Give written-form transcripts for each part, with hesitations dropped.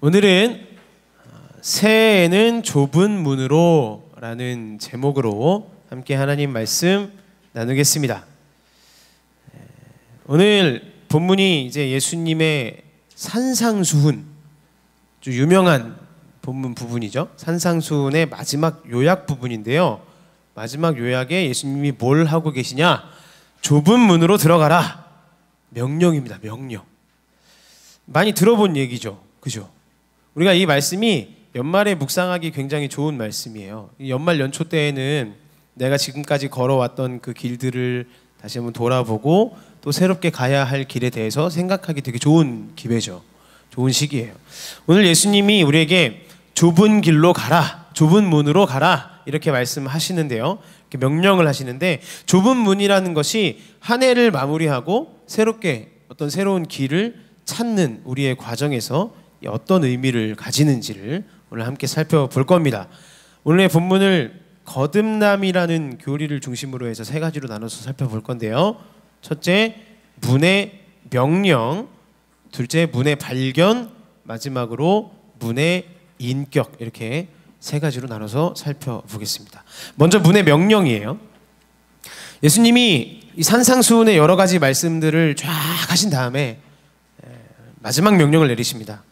오늘은 새해에는 좁은 문으로 라는 제목으로 함께 하나님 말씀 나누겠습니다. 오늘 본문이 이제 예수님의 산상수훈, 아주 유명한 본문 부분이죠. 산상수훈의 마지막 요약 부분인데요. 마지막 요약에 예수님이 뭘 하고 계시냐? 좁은 문으로 들어가라. 명령입니다. 명령. 많이 들어본 얘기죠. 그죠? 우리가 이 말씀이 연말에 묵상하기 굉장히 좋은 말씀이에요. 연말 연초 때에는 내가 지금까지 걸어왔던 그 길들을 다시 한번 돌아보고 또 새롭게 가야 할 길에 대해서 생각하기 되게 좋은 기회죠. 좋은 시기예요. 오늘 예수님이 우리에게 좁은 길로 가라, 좁은 문으로 가라 이렇게 말씀하시는데요. 이렇게 명령을 하시는데, 좁은 문이라는 것이 한 해를 마무리하고 새롭게 어떤 새로운 길을 찾는 우리의 과정에서 어떤 의미를 가지는지를 오늘 함께 살펴볼 겁니다. 오늘의 본문을 거듭남이라는 교리를 중심으로 해서 세 가지로 나눠서 살펴볼 건데요. 첫째, 문의 명령. 둘째, 문의 발견. 마지막으로 문의 인격. 이렇게 세 가지로 나눠서 살펴보겠습니다. 먼저 문의 명령이에요. 예수님이 이 산상수훈의 여러 가지 말씀들을 쫙 하신 다음에 마지막 명령을 내리십니다.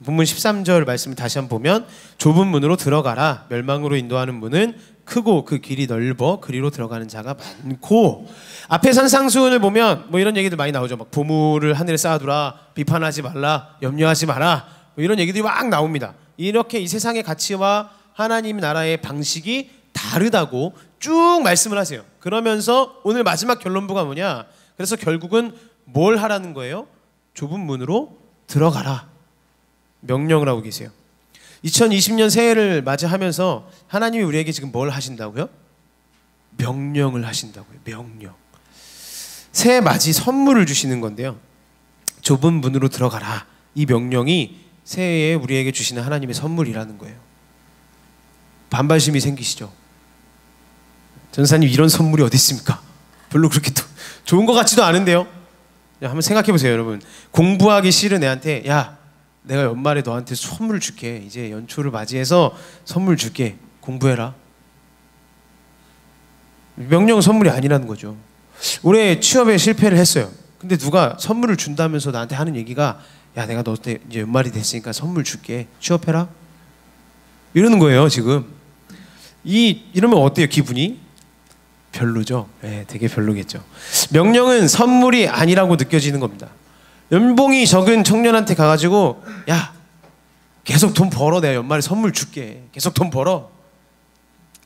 본문 13절 말씀을 다시 한번 보면, 좁은 문으로 들어가라. 멸망으로 인도하는 문은 크고 그 길이 넓어 그리로 들어가는 자가 많고. 앞에 산상수훈을 보면 뭐 이런 얘기들 많이 나오죠. 막 보물을 하늘에 쌓아두라, 비판하지 말라, 염려하지 마라, 뭐 이런 얘기들이 막 나옵니다. 이렇게 이 세상의 가치와 하나님 나라의 방식이 다르다고 쭉 말씀을 하세요. 그러면서 오늘 마지막 결론부가 뭐냐? 그래서 결국은 뭘 하라는 거예요? 좁은 문으로 들어가라. 명령을 하고 계세요. 2020년 새해를 맞이하면서 하나님이 우리에게 지금 뭘 하신다고요? 명령을 하신다고요. 명령. 새해 맞이 선물을 주시는 건데요. 좁은 문으로 들어가라. 이 명령이 새해에 우리에게 주시는 하나님의 선물이라는 거예요. 반발심이 생기시죠? 전사님, 이런 선물이 어디 있습니까? 별로 그렇게 또 좋은 것 같지도 않은데요. 한번 생각해 보세요, 여러분. 공부하기 싫은 애한테, 야, 내가 연말에 너한테 선물 줄게. 이제 연초를 맞이해서 선물 줄게. 공부해라. 명령 선물이 아니라는 거죠. 올해 취업에 실패를 했어요. 근데 누가 선물을 준다면서 나한테 하는 얘기가, 야, 내가 너한테 이제 연말이 됐으니까 선물 줄게. 취업해라. 이러는 거예요, 지금. 이러면 어때요, 기분이? 별로죠. 네, 되게 별로겠죠. 명령은 선물이 아니라고 느껴지는 겁니다. 연봉이 적은 청년한테 가가지고, 야, 계속 돈 벌어. 내가 연말에 선물 줄게. 계속 돈 벌어.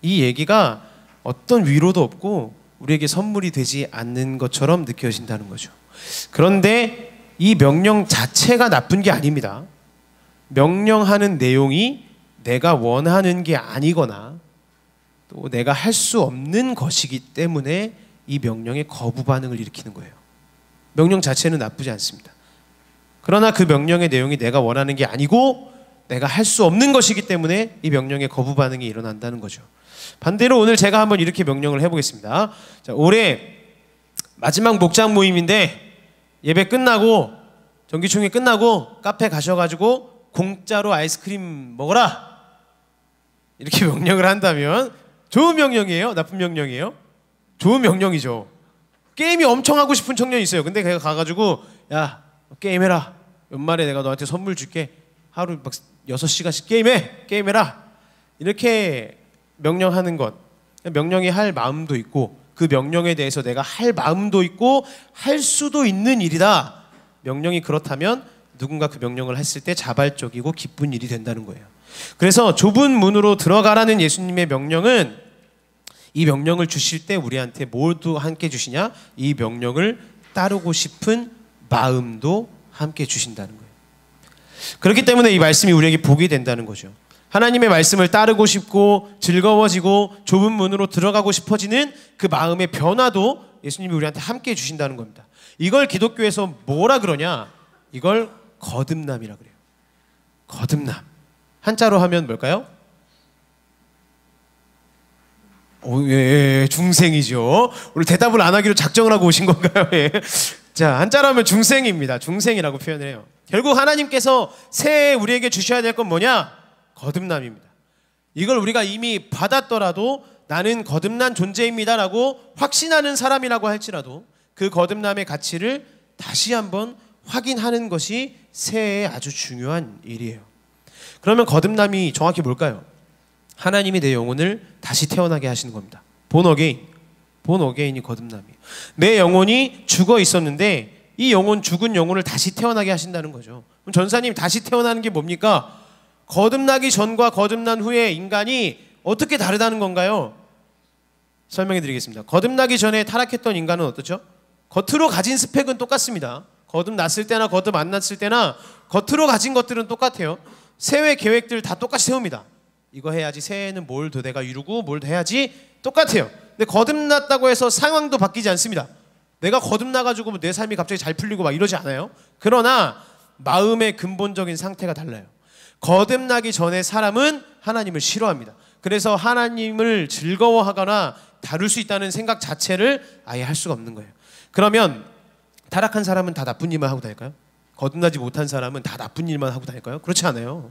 이 얘기가 어떤 위로도 없고 우리에게 선물이 되지 않는 것처럼 느껴진다는 거죠. 그런데 이 명령 자체가 나쁜 게 아닙니다. 명령하는 내용이 내가 원하는 게 아니거나 또 내가 할 수 없는 것이기 때문에 이 명령에 거부 반응을 일으키는 거예요. 명령 자체는 나쁘지 않습니다. 그러나 그 명령의 내용이 내가 원하는 게 아니고 내가 할 수 없는 것이기 때문에 이 명령에 거부 반응이 일어난다는 거죠. 반대로 오늘 제가 한번 이렇게 명령을 해보겠습니다. 자, 올해 마지막 목장 모임인데 예배 끝나고, 정기총회 끝나고 카페 가셔가지고 공짜로 아이스크림 먹어라. 이렇게 명령을 한다면 좋은 명령이에요? 나쁜 명령이에요? 좋은 명령이죠. 게임이 엄청 하고 싶은 청년이 있어요. 근데 걔가 가가지고, 야, 게임해라. 연말에 내가 너한테 선물 줄게. 하루 막 6시간씩 게임해라. 이렇게 명령하는 것. 명령이 할 마음도 있고 그 명령에 대해서 내가 할 마음도 있고 할 수도 있는 일이다. 명령이 그렇다면 누군가 그 명령을 했을 때 자발적이고 기쁜 일이 된다는 거예요. 그래서 좁은 문으로 들어가라는 예수님의 명령은, 이 명령을 주실 때 우리한테 뭘도 함께 주시냐? 이 명령을 따르고 싶은 마음도 함께 주신다는 거예요. 그렇기 때문에 이 말씀이 우리에게 복이 된다는 거죠. 하나님의 말씀을 따르고 싶고 즐거워지고 좁은 문으로 들어가고 싶어지는 그 마음의 변화도 예수님이 우리한테 함께 주신다는 겁니다. 이걸 기독교에서 뭐라 그러냐? 이걸 거듭남이라 그래요. 거듭남. 한자로 하면 뭘까요? 중생이죠. 오늘 대답을 안 하기로 작정을 하고 오신 건가요? 자, 한자로 하면 중생입니다. 중생이라고 표현을 해요. 결국 하나님께서 새해 우리에게 주셔야 될 건 뭐냐? 거듭남입니다. 이걸 우리가 이미 받았더라도 나는 거듭난 존재입니다라고 확신하는 사람이라고 할지라도 그 거듭남의 가치를 다시 한번 확인하는 것이 새해의 아주 중요한 일이에요. 그러면 거듭남이 정확히 뭘까요? 하나님이 내 영혼을 다시 태어나게 하시는 겁니다. 본 어게인이 거듭남이에요. 내 영혼이 죽어 있었는데 이 영혼, 죽은 영혼을 다시 태어나게 하신다는 거죠. 그럼 전사님, 다시 태어나는 게 뭡니까? 거듭나기 전과 거듭난 후에 인간이 어떻게 다르다는 건가요? 설명해 드리겠습니다. 거듭나기 전에 타락했던 인간은 어떻죠? 겉으로 가진 스펙은 똑같습니다. 거듭났을 때나 거듭 안 났을 때나 겉으로 가진 것들은 똑같아요. 새해 계획들 다 똑같이 세웁니다. 이거 해야지, 새해에는 뭘 더 내가 이루고 뭘 더 해야지, 똑같아요. 근데 거듭났다고 해서 상황도 바뀌지 않습니다. 내가 거듭나가지고 내 삶이 갑자기 잘 풀리고 막 이러지 않아요. 그러나 마음의 근본적인 상태가 달라요. 거듭나기 전에 사람은 하나님을 싫어합니다. 그래서 하나님을 즐거워하거나 다룰 수 있다는 생각 자체를 아예 할 수가 없는 거예요. 그러면 타락한 사람은 다 나쁜 일만 하고 다닐까요? 거듭나지 못한 사람은 다 나쁜 일만 하고 다닐까요? 그렇지 않아요.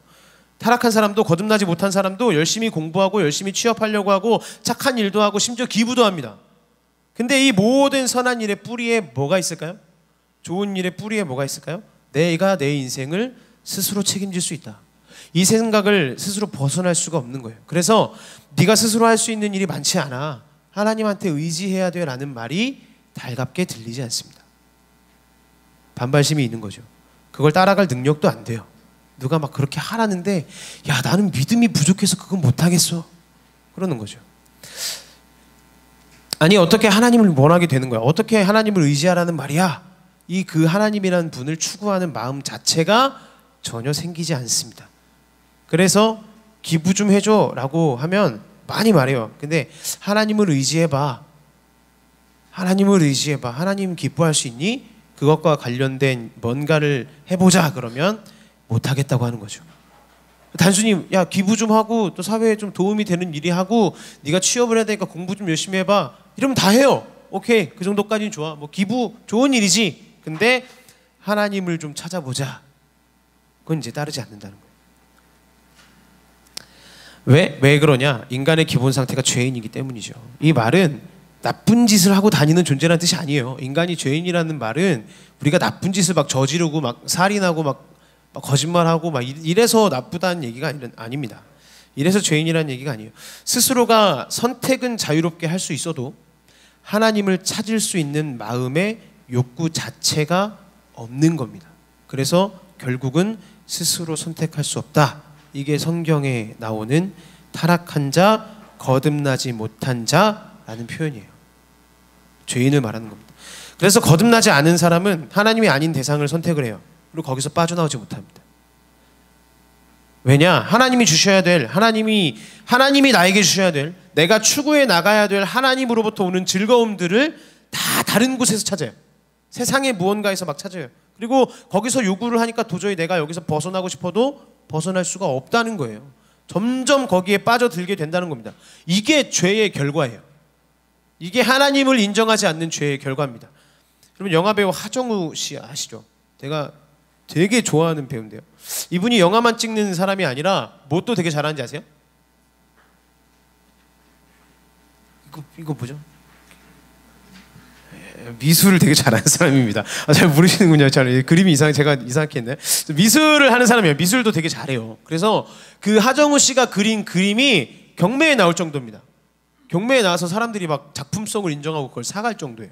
타락한 사람도, 거듭나지 못한 사람도 열심히 공부하고 열심히 취업하려고 하고 착한 일도 하고 심지어 기부도 합니다. 근데 이 모든 선한 일의 뿌리에 뭐가 있을까요? 좋은 일의 뿌리에 뭐가 있을까요? 내가 내 인생을 스스로 책임질 수 있다. 이 생각을 스스로 벗어날 수가 없는 거예요. 그래서 네가 스스로 할 수 있는 일이 많지 않아. 하나님한테 의지해야 돼 라는 말이 달갑게 들리지 않습니다. 반발심이 있는 거죠. 그걸 따라갈 능력도 안 돼요. 누가 막 그렇게 하라는데 야, 나는 믿음이 부족해서 그건 못하겠어. 그러는 거죠. 아니, 어떻게 하나님을 원하게 되는 거야? 어떻게 하나님을 의지하라는 말이야? 이 그 하나님이라는 분을 추구하는 마음 자체가 전혀 생기지 않습니다. 그래서 기부 좀 해줘 라고 하면 많이 말해요. 근데 하나님을 의지해봐. 하나님을 의지해봐. 하나님 기뻐할 수 있니? 그것과 관련된 뭔가를 해보자 그러면 못하겠다고 하는 거죠. 단순히 야, 기부 좀 하고 또 사회에 좀 도움이 되는 일이 하고 네가 취업을 해야 되니까 공부 좀 열심히 해봐 이러면 다 해요. 오케이, 그 정도까지는 좋아. 뭐 기부 좋은 일이지. 근데 하나님을 좀 찾아보자, 그건 이제 따르지 않는다는 거예요. 왜 그러냐? 인간의 기본 상태가 죄인이기 때문이죠. 이 말은 나쁜 짓을 하고 다니는 존재라는 뜻이 아니에요. 인간이 죄인이라는 말은 우리가 나쁜 짓을 막 저지르고 막 살인하고 막 거짓말하고 막 이래서 나쁘다는 얘기가 아닙니다. 이래서 죄인이라는 얘기가 아니에요. 스스로가 선택은 자유롭게 할 수 있어도 하나님을 찾을 수 있는 마음의 욕구 자체가 없는 겁니다. 그래서 결국은 스스로 선택할 수 없다. 이게 성경에 나오는 타락한 자, 거듭나지 못한 자라는 표현이에요. 죄인을 말하는 겁니다. 그래서 거듭나지 않은 사람은 하나님이 아닌 대상을 선택을 해요. 그리고 거기서 빠져나오지 못합니다. 왜냐? 하나님이 주셔야 될, 하나님이 나에게 주셔야 될, 내가 추구해 나가야 될 하나님으로부터 오는 즐거움들을 다 다른 곳에서 찾아요. 세상의 무언가에서 막 찾아요. 그리고 거기서 요구를 하니까 도저히 내가 여기서 벗어나고 싶어도 벗어날 수가 없다는 거예요. 점점 거기에 빠져들게 된다는 겁니다. 이게 죄의 결과예요. 이게 하나님을 인정하지 않는 죄의 결과입니다. 여러분, 영화배우 하정우 씨 아시죠? 내가 되게 좋아하는 배우인데요. 이분이 영화만 찍는 사람이 아니라 뭣도 되게 잘하는지 아세요? 이거 뭐죠? 미술을 되게 잘하는 사람입니다. 잘 모르시는군요. 그림이 제가 이상하게 했네. 미술을 하는 사람이에요. 미술도 되게 잘해요. 그래서 그 하정우 씨가 그린 그림이 경매에 나올 정도입니다. 경매에 나와서 사람들이 막 작품성을 인정하고 그걸 사갈 정도예요.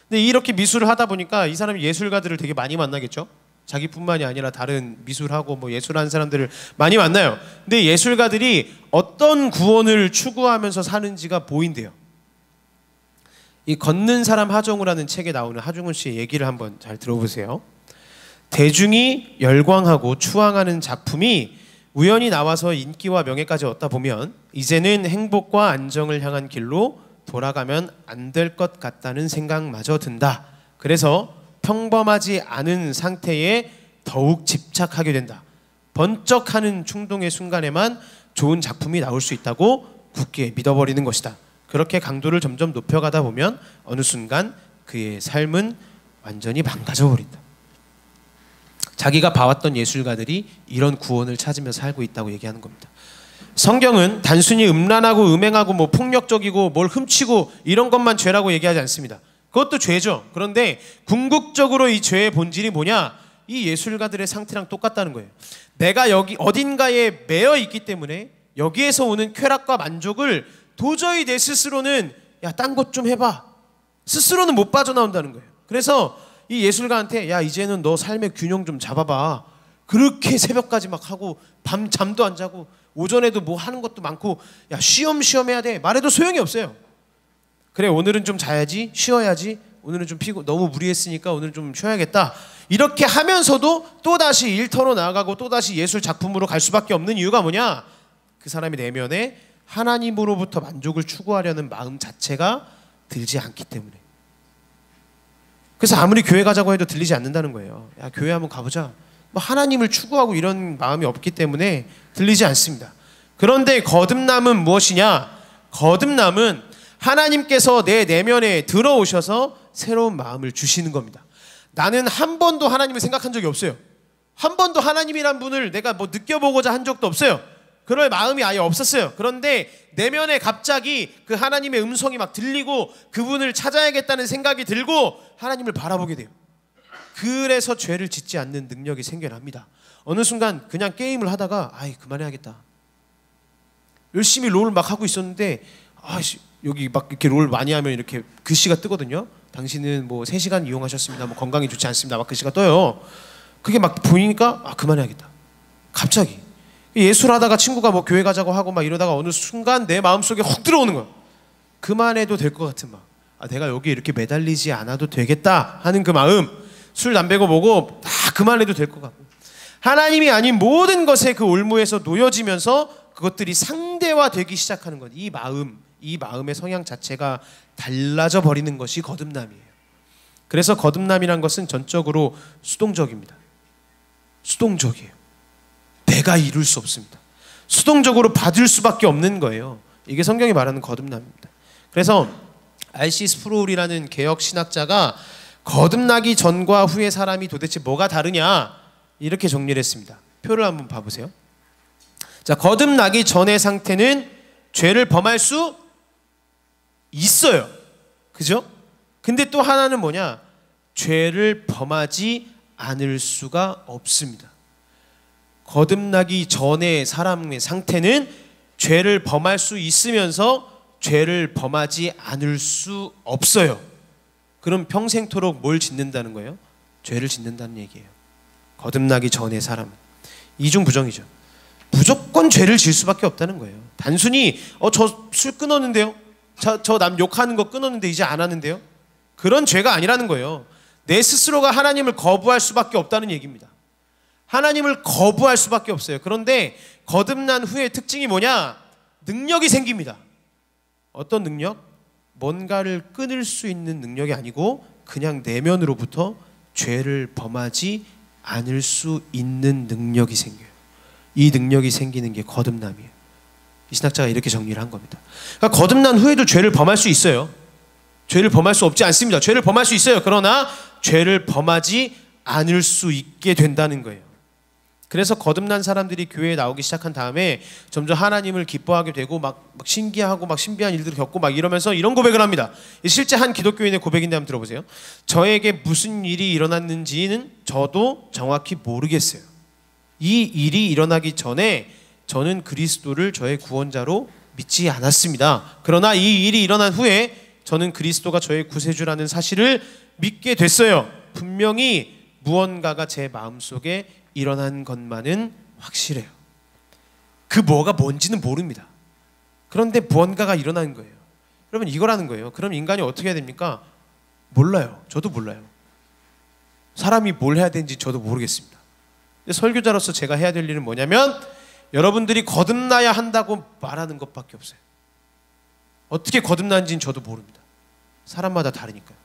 근데 이렇게 미술을 하다 보니까 이 사람이 예술가들을 되게 많이 만나겠죠. 자기뿐만이 아니라 다른 미술하고 뭐 예술하는 사람들을 많이 만나요. 근데 예술가들이 어떤 구원을 추구하면서 사는지가 보인대요. 이 걷는 사람 하정우라는 책에 나오는 하정우 씨의 얘기를 한번 잘 들어보세요. 대중이 열광하고 추앙하는 작품이 우연히 나와서 인기와 명예까지 얻다 보면 이제는 행복과 안정을 향한 길로 돌아가면 안 될 것 같다는 생각마저 든다. 그래서 평범하지 않은 상태에 더욱 집착하게 된다. 번쩍하는 충동의 순간에만 좋은 작품이 나올 수 있다고 굳게 믿어버리는 것이다. 그렇게 강도를 점점 높여가다 보면 어느 순간 그의 삶은 완전히 망가져 버린다. 자기가 봐왔던 예술가들이 이런 구원을 찾으면서 살고 있다고 얘기하는 겁니다. 성경은 단순히 음란하고 음행하고 뭐 폭력적이고 뭘 훔치고 이런 것만 죄라고 얘기하지 않습니다. 그것도 죄죠. 그런데 궁극적으로 이 죄의 본질이 뭐냐? 이 예술가들의 상태랑 똑같다는 거예요. 내가 여기 어딘가에 매여 있기 때문에 여기에서 오는 쾌락과 만족을 도저히 내 스스로는 야, 딴 것 좀 해봐. 스스로는 못 빠져나온다는 거예요. 그래서 이 예술가한테 야, 이제는 너 삶의 균형 좀 잡아봐. 그렇게 새벽까지 막 하고 밤 잠도 안 자고 오전에도 뭐 하는 것도 많고 야, 쉬엄쉬엄 해야 돼. 말해도 소용이 없어요. 그래, 오늘은 좀 자야지, 쉬어야지. 오늘은 좀 너무 무리했으니까 오늘 좀 쉬어야겠다. 이렇게 하면서도 또다시 일터로 나아가고 또다시 예술 작품으로 갈 수밖에 없는 이유가 뭐냐? 그 사람의 내면에 하나님으로부터 만족을 추구하려는 마음 자체가 들지 않기 때문에. 그래서 아무리 교회 가자고 해도 들리지 않는다는 거예요. 야, 교회 한번 가보자. 뭐 하나님을 추구하고 이런 마음이 없기 때문에 들리지 않습니다. 그런데 거듭남은 무엇이냐? 거듭남은 하나님께서 내 내면에 들어오셔서 새로운 마음을 주시는 겁니다. 나는 한 번도 하나님을 생각한 적이 없어요. 한 번도 하나님이란 분을 내가 뭐 느껴보고자 한 적도 없어요. 그럴 마음이 아예 없었어요. 그런데 내면에 갑자기 그 하나님의 음성이 막 들리고 그분을 찾아야겠다는 생각이 들고 하나님을 바라보게 돼요. 그래서 죄를 짓지 않는 능력이 생겨납니다. 어느 순간 그냥 게임을 하다가 아이 그만해야겠다. 열심히 롤 막 하고 있었는데 여기 막 이렇게 롤 많이 하면 이렇게 글씨가 뜨거든요. 당신은 뭐 3시간 이용하셨습니다. 뭐 건강이 좋지 않습니다. 막 글씨가 떠요. 그게 막 보이니까 그만해야겠다. 갑자기 예술하다가 친구가 뭐 교회 가자고 하고 막 이러다가 어느 순간 내 마음속에 훅 들어오는 거야. 그만해도 될 것 같은 마음. 내가 여기 이렇게 매달리지 않아도 되겠다 하는 그 마음. 술 담배고 뭐고 다 그만해도 될 것 같고, 하나님이 아닌 모든 것에 그 올무에서 놓여지면서 그것들이 상대화되기 시작하는 것. 이 마음의 성향 자체가 달라져 버리는 것이 거듭남이에요. 그래서 거듭남이란 것은 전적으로 수동적입니다. 수동적이에요. 내가 이룰 수 없습니다. 수동적으로 받을 수밖에 없는 거예요. 이게 성경이 말하는 거듭남입니다. 그래서 R.C. 스프롤이라는 개혁 신학자가 거듭나기 전과 후의 사람이 도대체 뭐가 다르냐 이렇게 정리를 했습니다. 표를 한번 봐보세요. 자, 거듭나기 전의 상태는 죄를 범할 수 있어요. 그죠? 근데 또 하나는 뭐냐? 죄를 범하지 않을 수가 없습니다. 거듭나기 전의 사람의 상태는 죄를 범할 수 있으면서 죄를 범하지 않을 수 없어요. 그럼 평생토록 뭘 짓는다는 거예요? 죄를 짓는다는 얘기예요. 거듭나기 전의 사람. 이중부정이죠. 무조건 죄를 지을 수밖에 없다는 거예요. 단순히 저 술 끊었는데요? 저 남 욕하는 거 끊었는데 이제 안 하는데요? 그런 죄가 아니라는 거예요. 내 스스로가 하나님을 거부할 수밖에 없다는 얘기입니다. 하나님을 거부할 수밖에 없어요. 그런데 거듭난 후의 특징이 뭐냐? 능력이 생깁니다. 어떤 능력? 뭔가를 끊을 수 있는 능력이 아니고 그냥 내면으로부터 죄를 범하지 않을 수 있는 능력이 생겨요. 이 능력이 생기는 게 거듭남이에요. 이 신학자가 이렇게 정리를 한 겁니다. 그러니까 거듭난 후에도 죄를 범할 수 있어요. 죄를 범할 수 없지 않습니다. 죄를 범할 수 있어요. 그러나 죄를 범하지 않을 수 있게 된다는 거예요. 그래서 거듭난 사람들이 교회에 나오기 시작한 다음에 점점 하나님을 기뻐하게 되고 막 신기하고 막 신비한 일들을 겪고 막 이러면서 이런 고백을 합니다. 실제 한 기독교인의 고백인데 한번 들어보세요. 저에게 무슨 일이 일어났는지는 저도 정확히 모르겠어요. 이 일이 일어나기 전에 저는 그리스도를 저의 구원자로 믿지 않았습니다. 그러나 이 일이 일어난 후에 저는 그리스도가 저의 구세주라는 사실을 믿게 됐어요. 분명히 무언가가 제 마음속에 일어난 것만은 확실해요. 그 뭐가 뭔지는 모릅니다. 그런데 무언가가 일어난 거예요. 여러분, 이거라는 거예요. 그럼 인간이 어떻게 해야 됩니까? 몰라요. 저도 몰라요. 사람이 뭘 해야 되는지 저도 모르겠습니다. 근데 설교자로서 제가 해야 될 일은 뭐냐면 여러분들이 거듭나야 한다고 말하는 것밖에 없어요. 어떻게 거듭난지는 저도 모릅니다. 사람마다 다르니까요.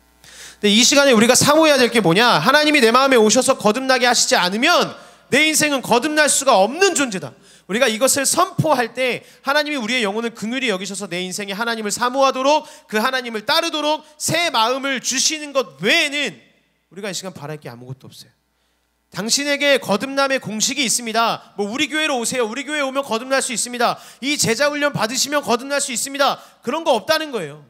근데 이 시간에 우리가 사모해야 될 게 뭐냐? 하나님이 내 마음에 오셔서 거듭나게 하시지 않으면 내 인생은 거듭날 수가 없는 존재다. 우리가 이것을 선포할 때 하나님이 우리의 영혼을 긍휼히 여기셔서 내 인생에 하나님을 사모하도록, 그 하나님을 따르도록 새 마음을 주시는 것 외에는 우리가 이 시간 바랄 게 아무것도 없어요. 당신에게 거듭남의 공식이 있습니다. 뭐 우리 교회로 오세요. 우리 교회에 오면 거듭날 수 있습니다. 이 제자훈련 받으시면 거듭날 수 있습니다. 그런 거 없다는 거예요.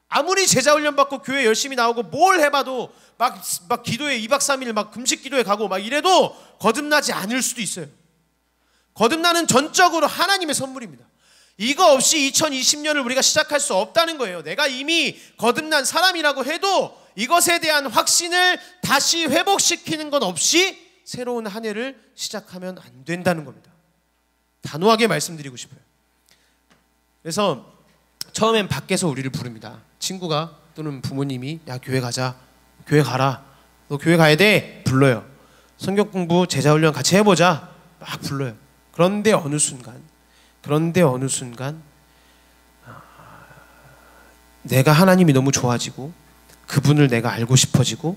아무리 제자훈련 받고 교회 열심히 나오고 뭘 해봐도 막 기도에 2박 3일 막 금식 기도에 가고 막 이래도 거듭나지 않을 수도 있어요. 거듭나는 전적으로 하나님의 선물입니다. 이거 없이 2020년을 우리가 시작할 수 없다는 거예요. 내가 이미 거듭난 사람이라고 해도 이것에 대한 확신을 다시 회복시키는 것 없이 새로운 한 해를 시작하면 안 된다는 겁니다. 단호하게 말씀드리고 싶어요. 그래서 처음엔 밖에서 우리를 부릅니다. 친구가 또는 부모님이 야 교회 가자. 교회 가라. 너 교회 가야 돼. 불러요. 성경 공부 제자훈련 같이 해보자. 막 불러요. 그런데 어느 순간 내가 하나님이 너무 좋아지고 그분을 내가 알고 싶어지고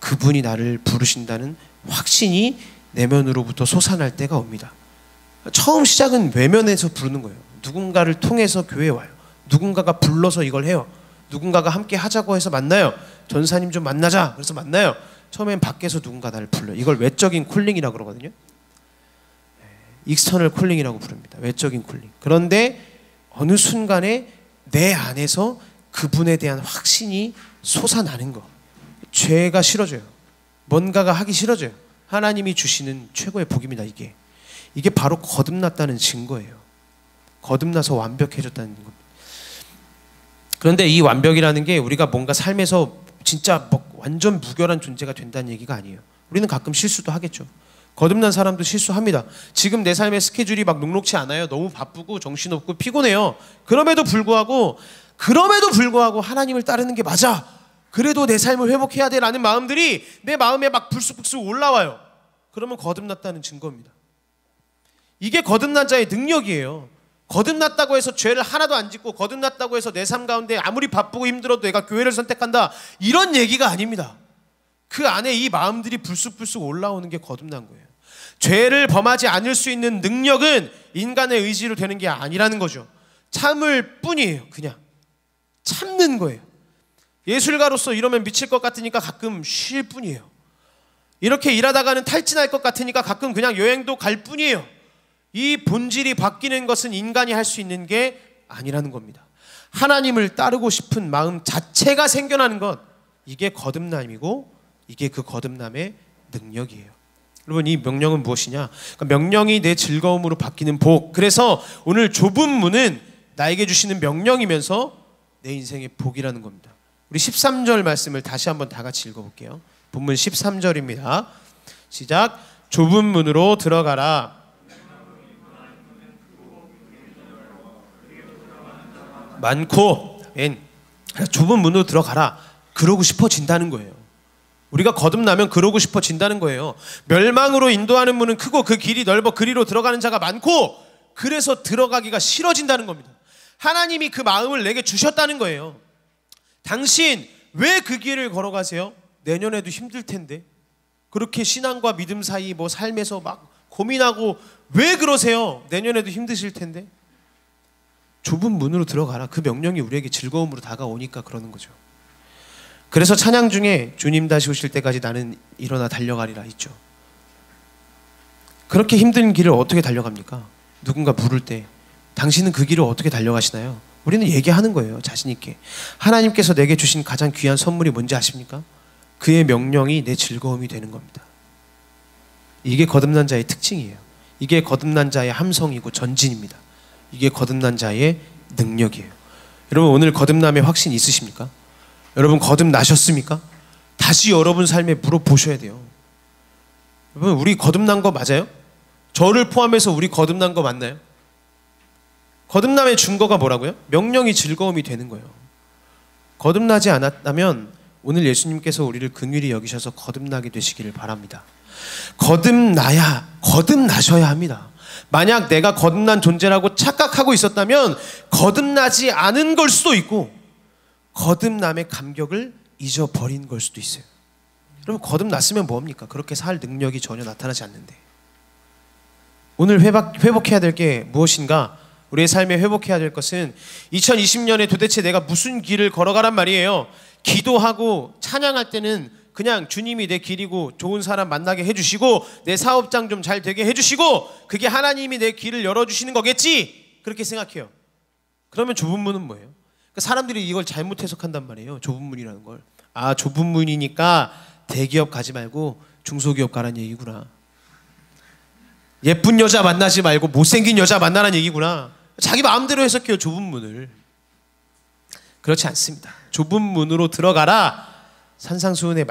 그분이 나를 부르신다는 확신이 내면으로부터 솟아날 때가 옵니다. 처음 시작은 외면에서 부르는 거예요. 누군가를 통해서 교회에 와요. 누군가가 불러서 이걸 해요. 누군가가 함께 하자고 해서 만나요. 전사님 좀 만나자. 그래서 만나요. 처음엔 밖에서 누군가 나를 불러요. 이걸 외적인 콜링이라고 그러거든요. 익스터널 콜링이라고 부릅니다. 외적인 콜링. 그런데 어느 순간에 내 안에서 그분에 대한 확신이 솟아나는 거. 죄가 싫어져요. 뭔가가 하기 싫어져요. 하나님이 주시는 최고의 복입니다. 이게 바로 거듭났다는 증거예요. 거듭나서 완벽해졌다는 겁니다. 그런데 이 완벽이라는 게 우리가 뭔가 삶에서 진짜 완전 무결한 존재가 된다는 얘기가 아니에요. 우리는 가끔 실수도 하겠죠. 거듭난 사람도 실수합니다. 지금 내 삶의 스케줄이 막 녹록치 않아요. 너무 바쁘고 정신없고 피곤해요. 그럼에도 불구하고 하나님을 따르는 게 맞아. 그래도 내 삶을 회복해야 돼라는 마음들이 내 마음에 막 불쑥불쑥 올라와요. 그러면 거듭났다는 증거입니다. 이게 거듭난 자의 능력이에요. 거듭났다고 해서 죄를 하나도 안 짓고 거듭났다고 해서 내 삶 가운데 아무리 바쁘고 힘들어도 내가 교회를 선택한다 이런 얘기가 아닙니다. 그 안에 이 마음들이 불쑥불쑥 올라오는 게 거듭난 거예요. 죄를 범하지 않을 수 있는 능력은 인간의 의지로 되는 게 아니라는 거죠. 참을 뿐이에요. 그냥 참는 거예요. 예술가로서 이러면 미칠 것 같으니까 가끔 쉴 뿐이에요. 이렇게 일하다가는 탈진할 것 같으니까 가끔 그냥 여행도 갈 뿐이에요. 이 본질이 바뀌는 것은 인간이 할 수 있는 게 아니라는 겁니다. 하나님을 따르고 싶은 마음 자체가 생겨나는 것, 이게 거듭남이고 이게 그 거듭남의 능력이에요. 여러분, 이 명령은 무엇이냐? 그러니까 명령이 내 즐거움으로 바뀌는 복. 그래서 오늘 좁은 문은 나에게 주시는 명령이면서 내 인생의 복이라는 겁니다. 우리 13절 말씀을 다시 한번 다 같이 읽어볼게요. 본문 13절입니다. 시작. 좁은 문으로 들어가라. 많고, 좁은 문으로 들어가라. 그러고 싶어진다는 거예요. 우리가 거듭나면 그러고 싶어진다는 거예요. 멸망으로 인도하는 문은 크고 그 길이 넓어 그리로 들어가는 자가 많고, 그래서 들어가기가 싫어진다는 겁니다. 하나님이 그 마음을 내게 주셨다는 거예요. 당신 왜 그 길을 걸어가세요? 내년에도 힘들 텐데. 그렇게 신앙과 믿음 사이 삶에서 막 고민하고 왜 그러세요? 내년에도 힘드실 텐데. 좁은 문으로 들어가라. 그 명령이 우리에게 즐거움으로 다가오니까 그러는 거죠. 그래서 찬양 중에 주님 다시 오실 때까지 나는 일어나 달려가리라 있죠. 그렇게 힘든 길을 어떻게 달려갑니까? 누군가 물을 때 당신은 그 길을 어떻게 달려가시나요? 우리는 얘기하는 거예요. 자신 있게. 하나님께서 내게 주신 가장 귀한 선물이 뭔지 아십니까? 그의 명령이 내 즐거움이 되는 겁니다. 이게 거듭난 자의 특징이에요. 이게 거듭난 자의 함성이고 전진입니다. 이게 거듭난 자의 능력이에요. 여러분, 오늘 거듭남의 확신 있으십니까? 여러분, 거듭나셨습니까? 다시 여러분 삶에 물어보셔야 돼요. 여러분, 우리 거듭난 거 맞아요? 저를 포함해서 우리 거듭난 거 맞나요? 거듭남의 증거가 뭐라고요? 명령이 즐거움이 되는 거예요. 거듭나지 않았다면 오늘 예수님께서 우리를 긍휼히 여기셔서 거듭나게 되시기를 바랍니다. 거듭나셔야 합니다. 만약 내가 거듭난 존재라고 착각하고 있었다면 거듭나지 않은 걸 수도 있고 거듭남의 감격을 잊어버린 걸 수도 있어요. 여러분, 거듭났으면 뭐합니까? 그렇게 살 능력이 전혀 나타나지 않는데. 오늘 회복해야 될 게 무엇인가? 우리의 삶에 회복해야 될 것은 2020년에 도대체 내가 무슨 길을 걸어가란 말이에요. 기도하고 찬양할 때는 그냥 주님이 내 길이고 좋은 사람 만나게 해주시고 내 사업장 좀 잘 되게 해주시고 그게 하나님이 내 길을 열어주시는 거겠지, 그렇게 생각해요. 그러면 좁은 문은 뭐예요? 그러니까 사람들이 이걸 잘못 해석한단 말이에요. 좁은 문이라는 걸. 아, 좁은 문이니까 대기업 가지 말고 중소기업 가라는 얘기구나. 예쁜 여자 만나지 말고 못생긴 여자 만나라는 얘기구나. 자기 마음대로 해석해요, 좁은 문을. 그렇지 않습니다. 좁은 문으로 들어가라. 산상수훈에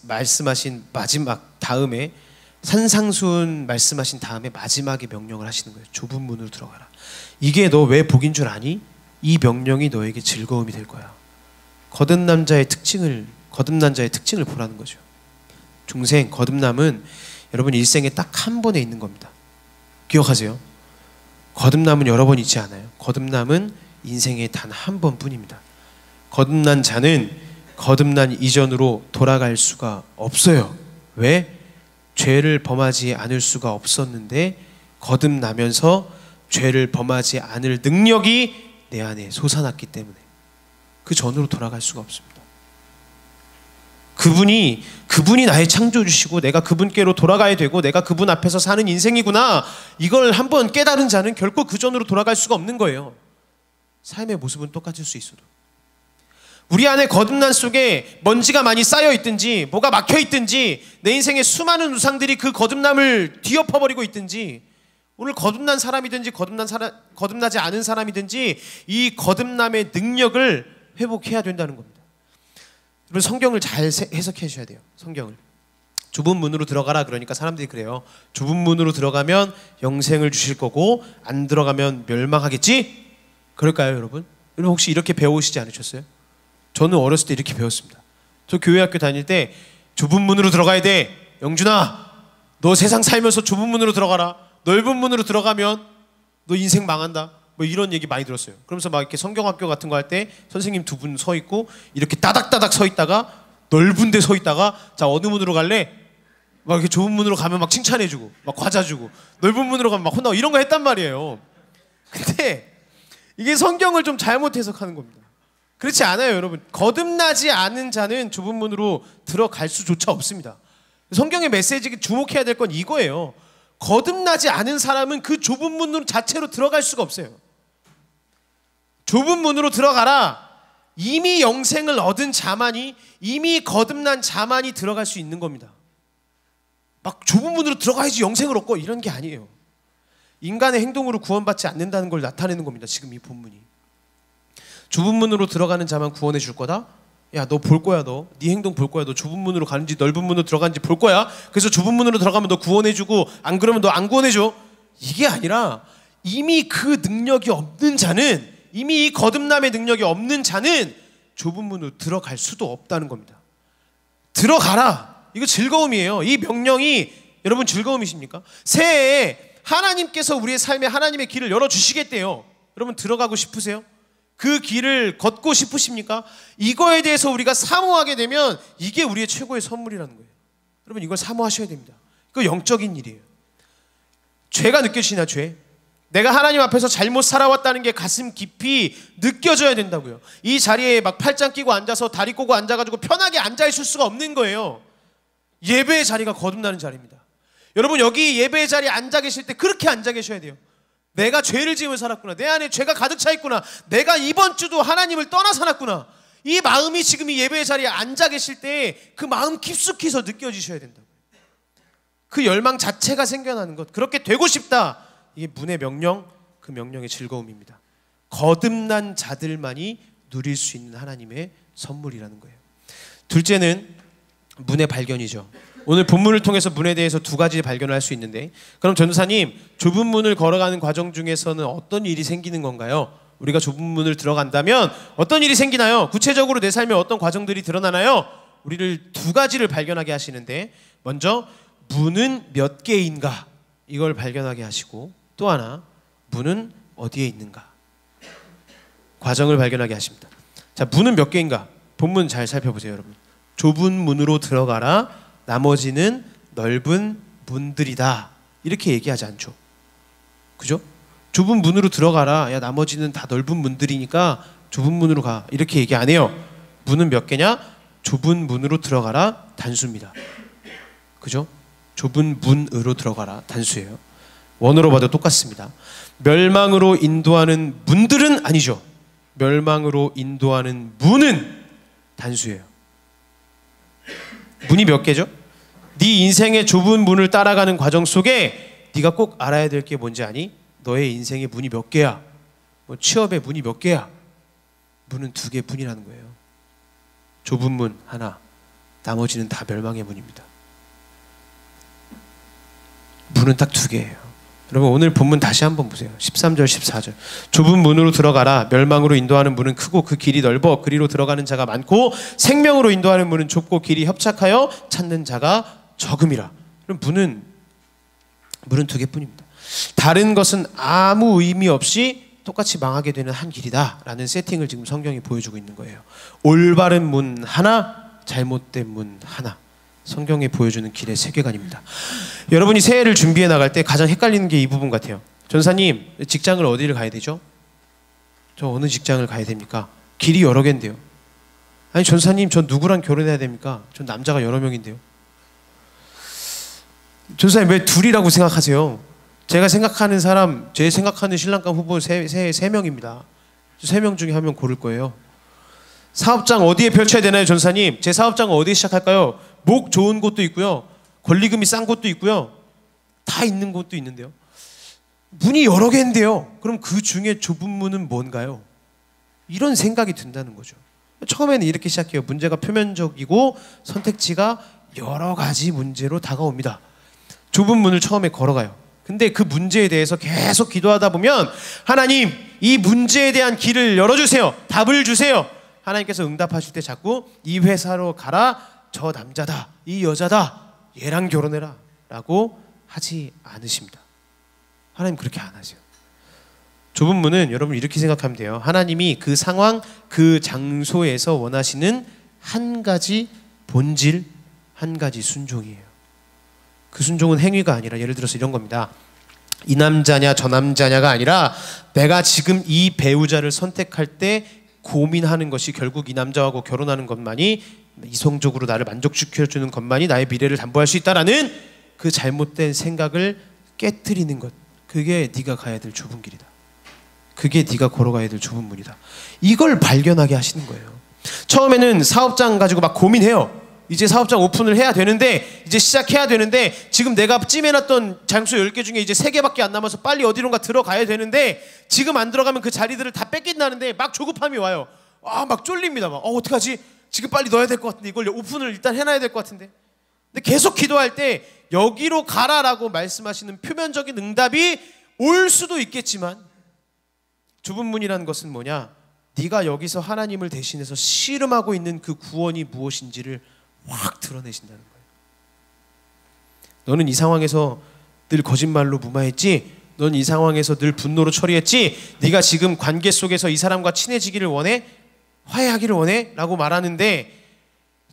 말씀하신 마지막 다음에, 산상수훈 말씀하신 다음에 마지막에 명령을 하시는 거예요. 좁은 문으로 들어가라. 이게 너 왜 복인 줄 아니? 이 명령이 너에게 즐거움이 될 거야. 거듭난 자의 특징을 보라는 거죠. 중생, 거듭남은 여러분 일생에 딱 한 번에 있는 겁니다. 기억하세요. 거듭남은 여러 번 있지 않아요. 거듭남은 인생에 단 한 번뿐입니다. 거듭난 자는 거듭난 이전으로 돌아갈 수가 없어요. 왜? 죄를 범하지 않을 수가 없었는데 거듭나면서 죄를 범하지 않을 능력이 내 안에 솟아났기 때문에 그 전으로 돌아갈 수가 없습니다. 그분이 나의 창조주시고 내가 그분께로 돌아가야 되고 내가 그분 앞에서 사는 인생이구나, 이걸 한번 깨달은 자는 결코 그 전으로 돌아갈 수가 없는 거예요. 삶의 모습은 똑같을 수 있어도. 우리 안에 거듭난 속에 먼지가 많이 쌓여 있든지 뭐가 막혀 있든지 내 인생에 수많은 우상들이 그 거듭남을 뒤엎어버리고 있든지, 오늘 거듭난 사람이든지 거듭나지 않은 사람이든지 이 거듭남의 능력을 회복해야 된다는 겁니다. 여러분, 성경을 잘 해석해 주셔야 돼요. 성경을. 좁은 문으로 들어가라 그러니까 사람들이 그래요. 좁은 문으로 들어가면 영생을 주실 거고 안 들어가면 멸망하겠지? 그럴까요, 여러분? 여러분 혹시 이렇게 배우시지 않으셨어요? 저는 어렸을 때 이렇게 배웠습니다. 저 교회 학교 다닐 때 좁은 문으로 들어가야 돼. 영준아, 너 세상 살면서 좁은 문으로 들어가라. 넓은 문으로 들어가면 너 인생 망한다. 뭐 이런 얘기 많이 들었어요. 그러면서 막 이렇게 성경학교 같은 거 할 때 선생님 두 분 서 있고 이렇게 따닥따닥 서 있다가 넓은 데 서 있다가 자, 어느 문으로 갈래? 막 이렇게 좁은 문으로 가면 막 칭찬해주고 막 과자 주고, 넓은 문으로 가면 막 혼나고 이런 거 했단 말이에요. 근데 이게 성경을 좀 잘못 해석하는 겁니다. 그렇지 않아요, 여러분. 거듭나지 않은 자는 좁은 문으로 들어갈 수조차 없습니다. 성경의 메시지에 주목해야 될 건 이거예요. 거듭나지 않은 사람은 그 좁은 문으로 자체로 들어갈 수가 없어요. 좁은 문으로 들어가라. 이미 영생을 얻은 자만이, 이미 거듭난 자만이 들어갈 수 있는 겁니다. 막 좁은 문으로 들어가야지 영생을 얻고 이런 게 아니에요. 인간의 행동으로 구원받지 않는다는 걸 나타내는 겁니다. 지금 이 본문이. 좁은 문으로 들어가는 자만 구원해 줄 거다? 야, 너 볼 거야, 너. 네 행동 볼 거야. 너 좁은 문으로 가는지 넓은 문으로 들어가는지 볼 거야. 그래서 좁은 문으로 들어가면 너 구원해 주고 안 그러면 너 안 구원해 줘. 이게 아니라 이미 그 능력이 없는 자는, 이미 이 거듭남의 능력이 없는 자는 좁은 문으로 들어갈 수도 없다는 겁니다. 들어가라. 이거 즐거움이에요. 이 명령이 여러분 즐거움이십니까? 새해에 하나님께서 우리의 삶에 하나님의 길을 열어주시겠대요. 여러분 들어가고 싶으세요? 그 길을 걷고 싶으십니까? 이거에 대해서 우리가 사모하게 되면 이게 우리의 최고의 선물이라는 거예요. 여러분 이걸 사모하셔야 됩니다. 이거 영적인 일이에요. 죄가 느껴지나, 죄? 내가 하나님 앞에서 잘못 살아왔다는 게 가슴 깊이 느껴져야 된다고요. 이 자리에 막 팔짱 끼고 앉아서 다리 꼬고 앉아가지고 편하게 앉아있을 수가 없는 거예요. 예배의 자리가 거듭나는 자리입니다. 여러분 여기 예배의 자리에 앉아 계실 때 그렇게 앉아 계셔야 돼요. 내가 죄를 지으며 살았구나. 내 안에 죄가 가득 차 있구나. 내가 이번 주도 하나님을 떠나 살았구나. 이 마음이 지금 이 예배의 자리에 앉아 계실 때 그 마음 깊숙이서 느껴지셔야 된다고요. 그 열망 자체가 생겨나는 것. 그렇게 되고 싶다. 이게 문의 명령, 그 명령의 즐거움입니다. 거듭난 자들만이 누릴 수 있는 하나님의 선물이라는 거예요. 둘째는 문의 발견이죠. 오늘 본문을 통해서 문에 대해서 두 가지 발견을 할 수 있는데, 그럼 전도사님, 좁은 문을 걸어가는 과정 중에서는 어떤 일이 생기는 건가요? 우리가 좁은 문을 들어간다면 어떤 일이 생기나요? 구체적으로 내 삶에 어떤 과정들이 드러나나요? 우리를 두 가지를 발견하게 하시는데, 먼저 문은 몇 개인가 이걸 발견하게 하시고, 또 하나 문은 어디에 있는가 과정을 발견하게 하십니다. 자, 문은 몇 개인가? 본문 잘 살펴보세요, 여러분. 좁은 문으로 들어가라. 나머지는 넓은 문들이다. 이렇게 얘기하지 않죠. 그죠? 좁은 문으로 들어가라. 야, 나머지는 다 넓은 문들이니까 좁은 문으로 가. 이렇게 얘기 안 해요. 문은 몇 개냐? 좁은 문으로 들어가라 단수입니다. 그죠? 좁은 문으로 들어가라 단수예요. 원어로 봐도 똑같습니다. 멸망으로 인도하는 문들은 아니죠. 멸망으로 인도하는 문은 단수예요. 문이 몇 개죠? 네 인생의 좁은 문을 따라가는 과정 속에 네가 꼭 알아야 될 게 뭔지 아니? 너의 인생의 문이 몇 개야? 뭐 취업의 문이 몇 개야? 문은 2개뿐이라는 거예요. 좁은 문 하나, 나머지는 다 멸망의 문입니다. 문은 딱 2개예요. 여러분 오늘 본문 다시 한번 보세요. 13절 14절. 좁은 문으로 들어가라. 멸망으로 인도하는 문은 크고 그 길이 넓어 그리로 들어가는 자가 많고 생명으로 인도하는 문은 좁고 길이 협착하여 찾는 자가 적음이라. 그럼 문은 2개뿐입니다. 다른 것은 아무 의미 없이 똑같이 망하게 되는 한 길이다 라는 세팅을 지금 성경이 보여주고 있는 거예요. 올바른 문 하나, 잘못된 문 하나. 성경이 보여주는 길의 세계관입니다. 여러분이 새해를 준비해 나갈 때 가장 헷갈리는 게 이 부분 같아요. 전사님, 직장을 어디를 가야 되죠? 저 어느 직장을 가야 됩니까? 길이 여러 개인데요. 아니 전사님, 전 누구랑 결혼해야 됩니까? 전 남자가 여러 명인데요. 전사님 왜 둘이라고 생각하세요? 제가 생각하는 사람, 제 생각하는 신랑감 후보 3명입니다. 3명 중에 1명 고를 거예요. 사업장 어디에 펼쳐야 되나요, 전사님? 제 사업장은 어디에 시작할까요? 목 좋은 곳도 있고요. 권리금이 싼 곳도 있고요. 다 있는 곳도 있는데요. 문이 여러 개인데요. 그럼 그 중에 좁은 문은 뭔가요? 이런 생각이 든다는 거죠. 처음에는 이렇게 시작해요. 문제가 표면적이고 선택지가 여러 가지 문제로 다가옵니다. 좁은 문을 처음에 걸어가요. 근데 그 문제에 대해서 계속 기도하다 보면 하나님, 이 문제에 대한 길을 열어주세요. 답을 주세요. 하나님께서 응답하실 때 자꾸 이 회사로 가라. 저 남자다. 이 여자다. 얘랑 결혼해라. 라고 하지 않으십니다. 하나님 그렇게 안 하세요. 좁은 문은 여러분 이렇게 생각하면 돼요. 하나님이 그 상황, 그 장소에서 원하시는 한 가지 본질, 한 가지 순종이에요. 그 순종은 행위가 아니라 예를 들어서 이런 겁니다. 이 남자냐 저 남자냐가 아니라 내가 지금 이 배우자를 선택할 때 고민하는 것이 결국 이 남자하고 결혼하는 것만이 이성적으로 나를 만족시켜주는 것만이 나의 미래를 담보할 수 있다라는 그 잘못된 생각을 깨트리는 것. 그게 네가 가야 될 좁은 길이다. 그게 네가 걸어가야 될 좁은 문이다. 이걸 발견하게 하시는 거예요. 처음에는 사업장 가지고 막 고민해요. 이제 사업장 오픈을 해야 되는데, 이제 시작해야 되는데, 지금 내가 찜해놨던 장소 10개 중에 이제 3개밖에 안 남아서 빨리 어디론가 들어가야 되는데, 지금 안 들어가면 그 자리들을 다 뺏긴다는데 막 조급함이 와요. 막 쫄립니다. 어떡하지? 지금 빨리 넣어야 될 것 같은데, 이걸 오픈을 일단 해놔야 될 것 같은데. 근데 계속 기도할 때 여기로 가라라고 말씀하시는 표면적인 응답이 올 수도 있겠지만, 좁은 문이라는 것은 뭐냐? 네가 여기서 하나님을 대신해서 씨름하고 있는 그 구원이 무엇인지를 확 드러내신다는 거예요. 너는 이 상황에서 늘 거짓말로 무마했지? 넌 이 상황에서 늘 분노로 처리했지? 네가 지금 관계 속에서 이 사람과 친해지기를 원해? 화해하기를 원해? 라고 말하는데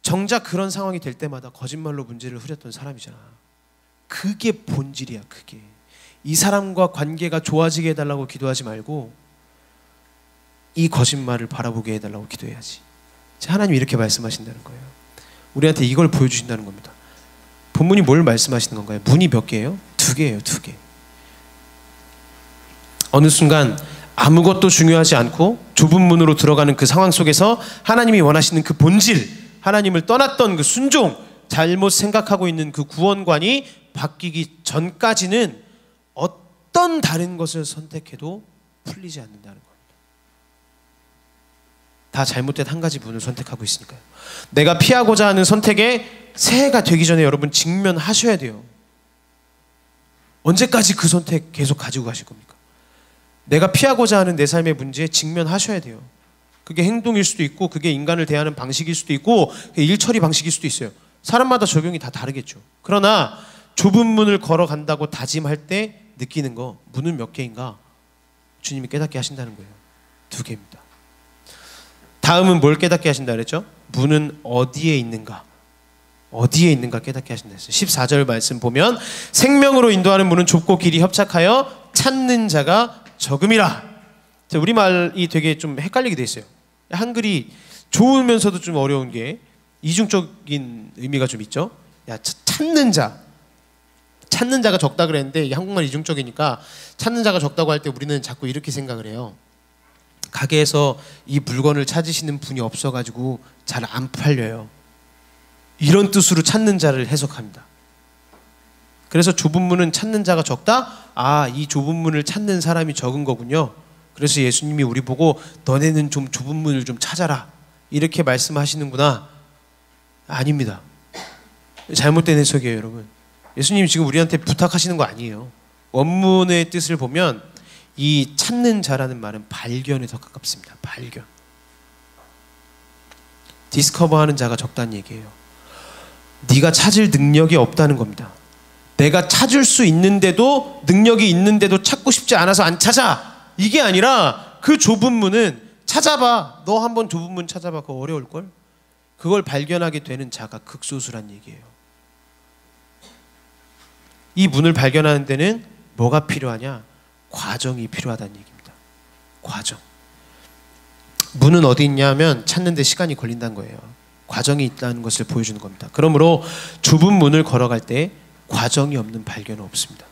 정작 그런 상황이 될 때마다 거짓말로 문제를 흐렸던 사람이잖아. 그게 본질이야. 그게 이 사람과 관계가 좋아지게 해달라고 기도하지 말고 이 거짓말을 바라보게 해달라고 기도해야지. 하나님이 이렇게 말씀하신다는 거예요. 우리한테 이걸 보여주신다는 겁니다. 본문이 뭘 말씀하시는 건가요? 문이 몇 개예요? 2개예요. 2개. 어느 순간 아무것도 중요하지 않고 좁은 문으로 들어가는 그 상황 속에서 하나님이 원하시는 그 본질, 하나님을 떠났던 그 순종, 잘못 생각하고 있는 그 구원관이 바뀌기 전까지는 어떤 다른 것을 선택해도 풀리지 않는다는 겁니다. 다 잘못된 한 가지 문을 선택하고 있으니까요. 내가 피하고자 하는 선택에 새해가 되기 전에 여러분 직면하셔야 돼요. 언제까지 그 선택 계속 가지고 가실 겁니까? 내가 피하고자 하는 내 삶의 문제에 직면하셔야 돼요. 그게 행동일 수도 있고, 그게 인간을 대하는 방식일 수도 있고, 그게 일처리 방식일 수도 있어요. 사람마다 적용이 다 다르겠죠. 그러나 좁은 문을 걸어간다고 다짐할 때 느끼는 거, 문은 몇 개인가? 주님이 깨닫게 하신다는 거예요. 2개입니다. 다음은 뭘 깨닫게 하신다 그랬죠? 문은 어디에 있는가? 어디에 있는가 깨닫게 하신다 했어요. 14절 말씀 보면 생명으로 인도하는 문은 좁고 길이 협착하여 찾는 자가 적음이라. 우리말이 되게 좀 헷갈리게 돼 있어요. 한글이 좋으면서도 좀 어려운 게, 이중적인 의미가 좀 있죠. 야, 찾는 자가 적다 그랬는데 이 한국말 이중적이니까 찾는 자가 적다고 할 때 우리는 자꾸 이렇게 생각을 해요. 가게에서 이 물건을 찾으시는 분이 없어가지고 잘 안 팔려요. 이런 뜻으로 찾는 자를 해석합니다. 그래서 좁은 문은 찾는 자가 적다? 아, 이 좁은 문을 찾는 사람이 적은 거군요. 그래서 예수님이 우리 보고 너네는 좀 좁은 문을 좀 찾아라 이렇게 말씀하시는구나. 아닙니다. 잘못된 해석이에요, 여러분. 예수님이 지금 우리한테 부탁하시는 거 아니에요. 원문의 뜻을 보면 이 찾는 자라는 말은 발견에 더 가깝습니다. 발견. 디스커버하는 자가 적다는 얘기예요. 네가 찾을 능력이 없다는 겁니다. 내가 찾을 수 있는데도 능력이 있는데도 찾고 싶지 않아서 안 찾아. 이게 아니라 그 좁은 문은 찾아봐. 너 한번 좁은 문 찾아봐. 그거 어려울걸? 그걸 발견하게 되는 자가 극소수란 얘기예요. 이 문을 발견하는 데는 뭐가 필요하냐? 과정이 필요하다는 얘기입니다. 과정. 문은 어디 있냐면 찾는 데 시간이 걸린다는 거예요. 과정이 있다는 것을 보여주는 겁니다. 그러므로 좁은 문을 걸어갈 때 과정이 없는 발견은 없습니다.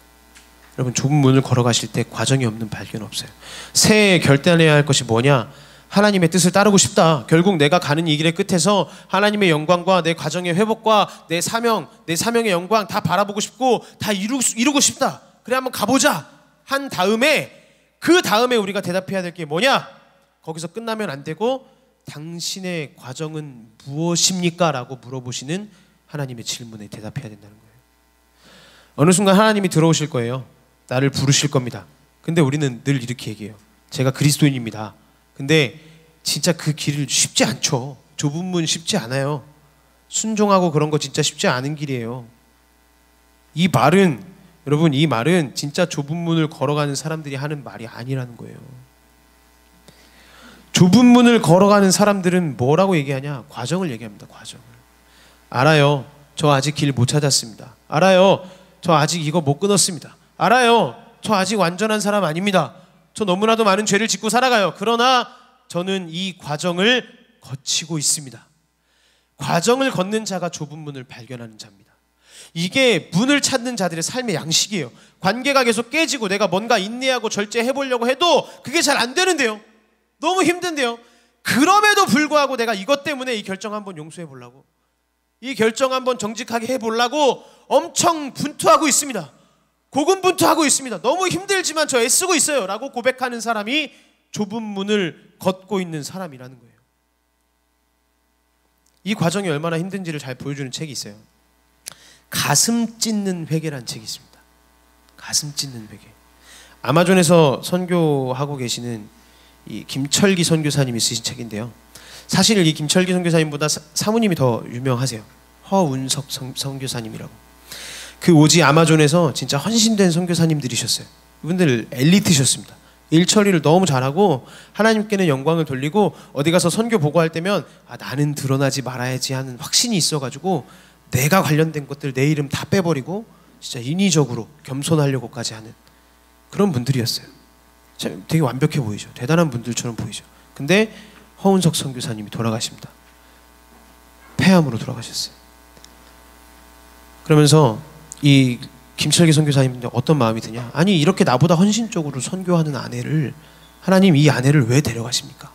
여러분, 좁은 문을 걸어가실 때 과정이 없는 발견은 없어요. 새해 결단해야 할 것이 뭐냐? 하나님의 뜻을 따르고 싶다. 결국 내가 가는 이 길의 끝에서 하나님의 영광과 내 가정의 회복과 내 사명의 영광 다 바라보고 싶고 다 이루고 싶다. 그래 한번 가보자 한 다음에 그 다음에 우리가 대답해야 될 게 뭐냐? 거기서 끝나면 안 되고 당신의 과정은 무엇입니까? 라고 물어보시는 하나님의 질문에 대답해야 된다는 거예요. 어느 순간 하나님이 들어오실 거예요. 나를 부르실 겁니다. 근데 우리는 늘 이렇게 얘기해요. 제가 그리스도인입니다. 근데 진짜 그 길을 쉽지 않죠. 좁은 문 쉽지 않아요. 순종하고 그런 거 진짜 쉽지 않은 길이에요. 이 말은 여러분, 이 말은 진짜 좁은 문을 걸어가는 사람들이 하는 말이 아니라는 거예요. 좁은 문을 걸어가는 사람들은 뭐라고 얘기하냐? 과정을 얘기합니다. 과정을. 알아요. 저 아직 길 못 찾았습니다. 알아요. 저 아직 이거 못 끊었습니다. 알아요. 저 아직 완전한 사람 아닙니다. 저 너무나도 많은 죄를 짓고 살아가요. 그러나 저는 이 과정을 거치고 있습니다. 과정을 걷는 자가 좁은 문을 발견하는 자입니다. 이게 문을 찾는 자들의 삶의 양식이에요. 관계가 계속 깨지고 내가 뭔가 인내하고 절제해보려고 해도 그게 잘 안 되는데요. 너무 힘든데요. 그럼에도 불구하고 내가 이것 때문에 이 결정 한번 용서해보려고, 이 결정 한번 정직하게 해보려고 엄청 분투하고 있습니다. 고군분투하고 있습니다. 너무 힘들지만 저 애쓰고 있어요 라고 고백하는 사람이 좁은 문을 걷고 있는 사람이라는 거예요. 이 과정이 얼마나 힘든지를 잘 보여주는 책이 있어요. 가슴 찢는 회개라는 책이 있습니다. 가슴 찢는 회개. 아마존에서 선교하고 계시는 이 김철기 선교사님이 쓰신 책인데요. 사실 이 김철기 선교사님보다 사모님이 더 유명하세요. 허운석 선교사님이라고. 그 오지 아마존에서 진짜 헌신된 선교사님들이셨어요. 이분들 엘리트셨습니다. 일 처리를 너무 잘하고 하나님께는 영광을 돌리고 어디 가서 선교 보고할 때면 나는 드러나지 말아야지 하는 확신이 있어가지고 내가 관련된 것들 내 이름 다 빼버리고 진짜 인위적으로 겸손하려고까지 하는 그런 분들이었어요. 되게 완벽해 보이죠. 대단한 분들처럼 보이죠. 근데 허운석 선교사님이 돌아가십니다. 폐암으로 돌아가셨어요. 그러면서 이 김철기 선교사님은 어떤 마음이 드냐? 아니, 이렇게 나보다 헌신적으로 선교하는 아내를, 하나님 이 아내를 왜 데려가십니까?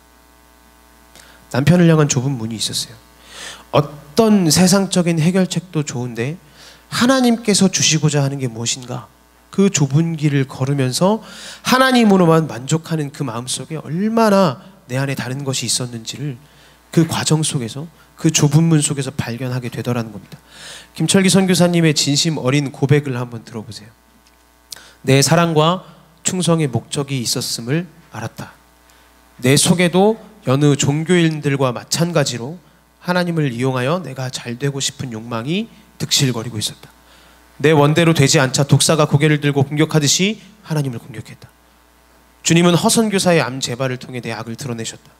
남편을 향한 좁은 문이 있었어요. 어떤 세상적인 해결책도 좋은데 하나님께서 주시고자 하는 게 무엇인가? 그 좁은 길을 걸으면서 하나님으로만 만족하는 그 마음속에 얼마나 내 안에 다른 것이 있었는지를 그 과정 속에서, 그 좁은 문 속에서 발견하게 되더라는 겁니다. 김철기 선교사님의 진심 어린 고백을 한번 들어보세요. 내 사랑과 충성의 목적이 있었음을 알았다. 내 속에도 여느 종교인들과 마찬가지로 하나님을 이용하여 내가 잘 되고 싶은 욕망이 득실거리고 있었다. 내 원대로 되지 않자 독사가 고개를 들고 공격하듯이 하나님을 공격했다. 주님은 허선교사의 암 재발을 통해 내 악을 드러내셨다.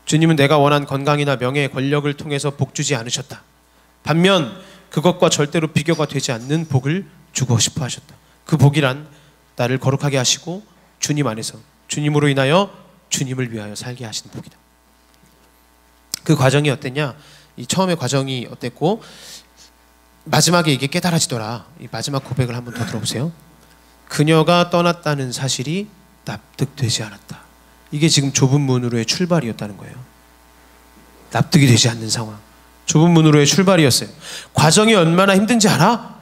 주님은 내가 원한 건강이나 명예, 권력을 통해서 복 주지 않으셨다. 반면 그것과 절대로 비교가 되지 않는 복을 주고 싶어 하셨다. 그 복이란 나를 거룩하게 하시고 주님 안에서 주님으로 인하여 주님을 위하여 살게 하시는 복이다. 그 과정이 어땠냐? 이 처음의 과정이 어땠고 마지막에 이게 깨달아지더라. 이 마지막 고백을 한번 더 들어보세요. 그녀가 떠났다는 사실이 납득되지 않았다. 이게 지금 좁은 문으로의 출발이었다는 거예요. 납득이 되지 않는 상황. 좁은 문으로의 출발이었어요. 과정이 얼마나 힘든지 알아?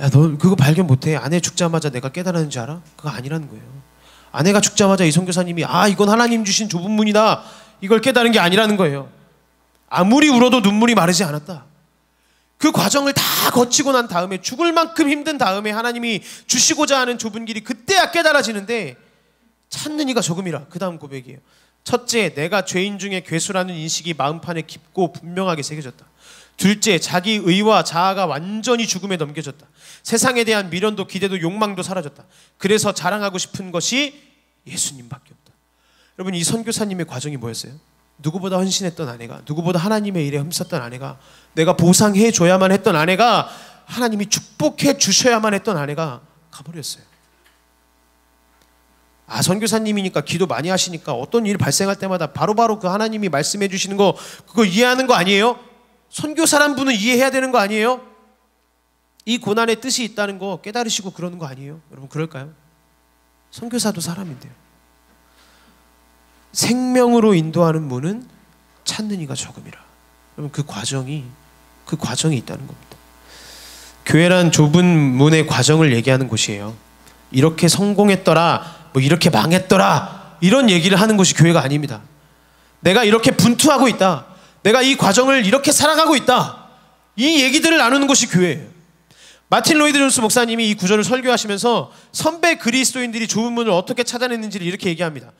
야, 너 그거 발견 못해. 아내 죽자마자 내가 깨달았는지 알아? 그거 아니라는 거예요. 아내가 죽자마자 이 선교사님이 이건 하나님 주신 좁은 문이다, 이걸 깨달은 게 아니라는 거예요. 아무리 울어도 눈물이 마르지 않았다. 그 과정을 다 거치고 난 다음에, 죽을 만큼 힘든 다음에 하나님이 주시고자 하는 좁은 길이 그때야 깨달아지는데, 찾는 이가 적음이라. 그 다음 고백이에요. 첫째, 내가 죄인 중에 괴수라는 인식이 마음판에 깊고 분명하게 새겨졌다. 둘째, 자기 의와 자아가 완전히 죽음에 넘겨졌다. 세상에 대한 미련도 기대도 욕망도 사라졌다. 그래서 자랑하고 싶은 것이 예수님밖에 없다. 여러분, 이 선교사님의 과정이 뭐였어요? 누구보다 헌신했던 아내가, 누구보다 하나님의 일에 힘썼던 아내가, 내가 보상해 줘야만 했던 아내가, 하나님이 축복해 주셔야만 했던 아내가 가버렸어요. 선교사님이니까 기도 많이 하시니까 어떤 일 발생할 때마다 바로바로 그 하나님이 말씀해 주시는 거, 그거 이해하는 거 아니에요? 선교사란 분은 이해해야 되는 거 아니에요? 이 고난의 뜻이 있다는 거 깨달으시고 그러는 거 아니에요? 여러분, 그럴까요? 선교사도 사람인데요. 생명으로 인도하는 문은 찾는 이가 적음이라. 여러분, 그 과정이 있다는 겁니다. 교회란 좁은 문의 과정을 얘기하는 곳이에요. 이렇게 성공했더라, 이렇게 망했더라, 이런 얘기를 하는 것이 교회가 아닙니다. 내가 이렇게 분투하고 있다, 내가 이 과정을 이렇게 살아가고 있다, 이 얘기들을 나누는 것이 교회예요. 마틴 로이드 존스 목사님이 이 구절을 설교하시면서 선배 그리스도인들이 좁은 문을 어떻게 찾아냈는지를 이렇게 얘기합니다.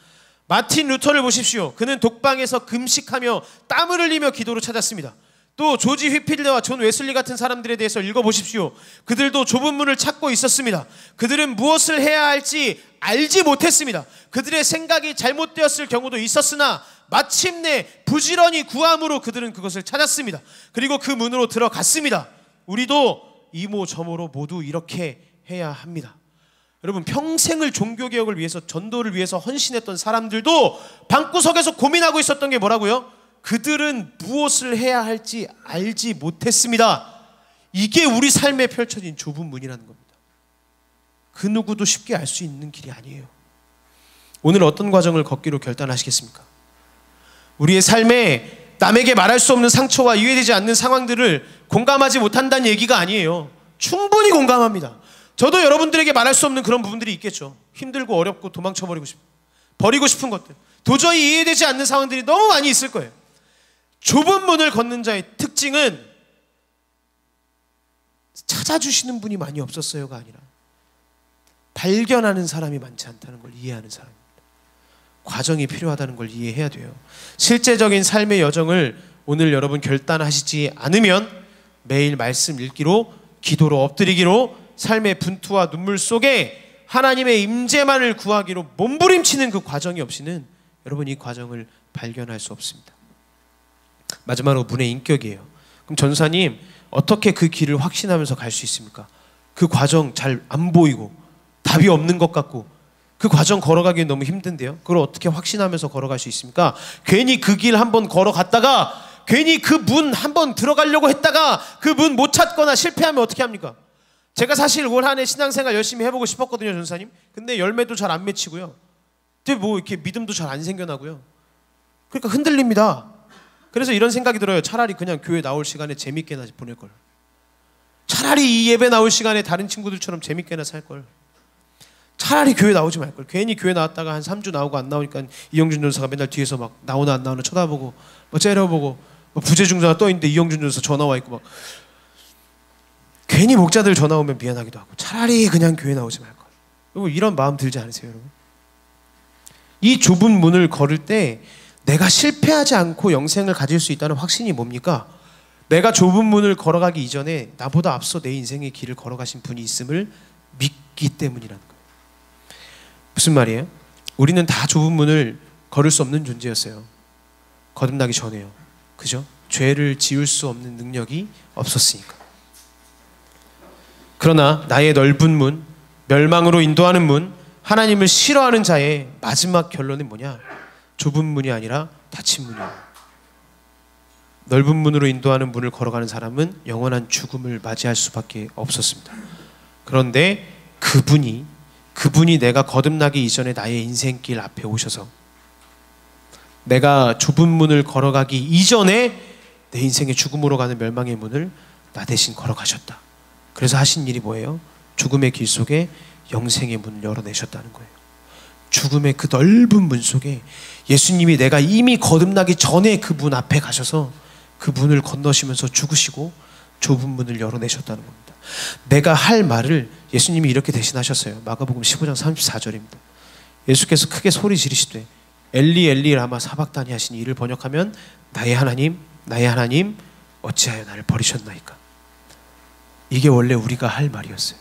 마틴 루터를 보십시오. 그는 독방에서 금식하며 땀을 흘리며 기도로 찾았습니다. 또 조지 휘필드와 존 웨슬리 같은 사람들에 대해서 읽어보십시오. 그들도 좁은 문을 찾고 있었습니다. 그들은 무엇을 해야 할지 알지 못했습니다. 그들의 생각이 잘못되었을 경우도 있었으나 마침내 부지런히 구함으로 그들은 그것을 찾았습니다. 그리고 그 문으로 들어갔습니다. 우리도 이모저모로 모두 이렇게 해야 합니다. 여러분, 평생을 종교개혁을 위해서, 전도를 위해서 헌신했던 사람들도 방구석에서 고민하고 있었던 게 뭐라고요? 그들은 무엇을 해야 할지 알지 못했습니다. 이게 우리 삶에 펼쳐진 좁은 문이라는 겁니다. 그 누구도 쉽게 알 수 있는 길이 아니에요. 오늘 어떤 과정을 걷기로 결단하시겠습니까? 우리의 삶에 남에게 말할 수 없는 상처와 이해되지 않는 상황들을 공감하지 못한다는 얘기가 아니에요. 충분히 공감합니다. 저도 여러분들에게 말할 수 없는 그런 부분들이 있겠죠. 힘들고 어렵고 도망쳐버리고 버리고 싶은 것들, 도저히 이해되지 않는 상황들이 너무 많이 있을 거예요. 좁은 문을 걷는 자의 특징은 찾아주시는 분이 많이 없었어요가 아니라 발견하는 사람이 많지 않다는 걸 이해하는 사람입니다. 과정이 필요하다는 걸 이해해야 돼요. 실제적인 삶의 여정을 오늘 여러분 결단하시지 않으면 매일 말씀 읽기로, 기도로, 엎드리기로, 삶의 분투와 눈물 속에 하나님의 임재만을 구하기로 몸부림치는 그 과정이 없이는 여러분 이 과정을 발견할 수 없습니다. 마지막으로 문의 인격이에요. 그럼 전사님, 어떻게 그 길을 확신하면서 갈 수 있습니까? 그 과정 잘 안 보이고 답이 없는 것 같고 그 과정 걸어가기 너무 힘든데요. 그걸 어떻게 확신하면서 걸어갈 수 있습니까? 괜히 그 길 한번 걸어갔다가, 괜히 그 문 한번 들어가려고 했다가 그 문 못 찾거나 실패하면 어떻게 합니까? 제가 사실 올 한 해 신앙생활 열심히 해보고 싶었거든요, 전사님. 근데 열매도 잘 안 맺히고요. 근데 뭐 이렇게 믿음도 잘 안 생겨나고요. 그러니까 흔들립니다. 그래서 이런 생각이 들어요. 차라리 그냥 교회 나올 시간에 재밌게나 보낼 걸. 차라리 이 예배 나올 시간에 다른 친구들처럼 재밌게나 살 걸. 차라리 교회 나오지 말 걸. 괜히 교회 나왔다가 한 3주 나오고 안 나오니까 이영준 전사가 맨날 뒤에서 막 나오나 안 나오나 쳐다보고 뭐 째려보고 뭐 부재중자가 떠 있는데 이영준 전사 전화 와 있고 막 괜히 목자들 전화 오면 미안하기도 하고 차라리 그냥 교회 나오지 말 걸. 여러분, 이런 마음 들지 않으세요, 여러분? 이 좁은 문을 걸을 때 내가 실패하지 않고 영생을 가질 수 있다는 확신이 뭡니까? 내가 좁은 문을 걸어가기 이전에 나보다 앞서 내 인생의 길을 걸어가신 분이 있음을 믿기 때문이라는 거예요. 무슨 말이에요? 우리는 다 좁은 문을 걸을 수 없는 존재였어요. 거듭나기 전에요. 그죠? 죄를 지을 수 없는 능력이 없었으니까. 그러나 나의 넓은 문, 멸망으로 인도하는 문, 하나님을 싫어하는 자의 마지막 결론은 뭐냐? 좁은 문이 아니라 닫힌 문이에요. 넓은 문으로 인도하는 문을 걸어가는 사람은 영원한 죽음을 맞이할 수밖에 없었습니다. 그런데 그분이 내가 거듭나기 이전에 나의 인생길 앞에 오셔서 내가 좁은 문을 걸어가기 이전에 내 인생의 죽음으로 가는 멸망의 문을 나 대신 걸어가셨다. 그래서 하신 일이 뭐예요? 죽음의 길 속에 영생의 문을 열어내셨다는 거예요. 죽음의 그 넓은 문 속에 예수님이 내가 이미 거듭나기 전에 그 문 앞에 가셔서 그 문을 건너시면서 죽으시고 좁은 문을 열어내셨다는 겁니다. 내가 할 말을 예수님이 이렇게 대신하셨어요. 마가복음 15장 34절입니다. 예수께서 크게 소리 지르시되 엘리 엘리 라마 사박다니 하신 이를 번역하면 나의 하나님 어찌하여 나를 버리셨나이까. 이게 원래 우리가 할 말이었어요.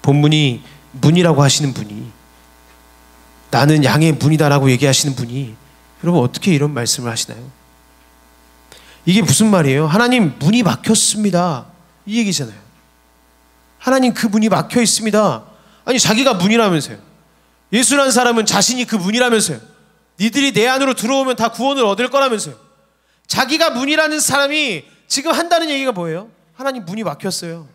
본문이 문이라고 하시는 분이, 나는 양의 문이다라고 얘기하시는 분이 여러분 어떻게 이런 말씀을 하시나요? 이게 무슨 말이에요? 하나님 문이 막혔습니다, 이 얘기잖아요. 하나님 그 문이 막혀 있습니다. 아니 자기가 문이라면서요. 예수라는 사람은 자신이 그 문이라면서요. 니들이 내 안으로 들어오면 다 구원을 얻을 거라면서요. 자기가 문이라는 사람이 지금 한다는 얘기가 뭐예요? 하나님 문이 막혔어요.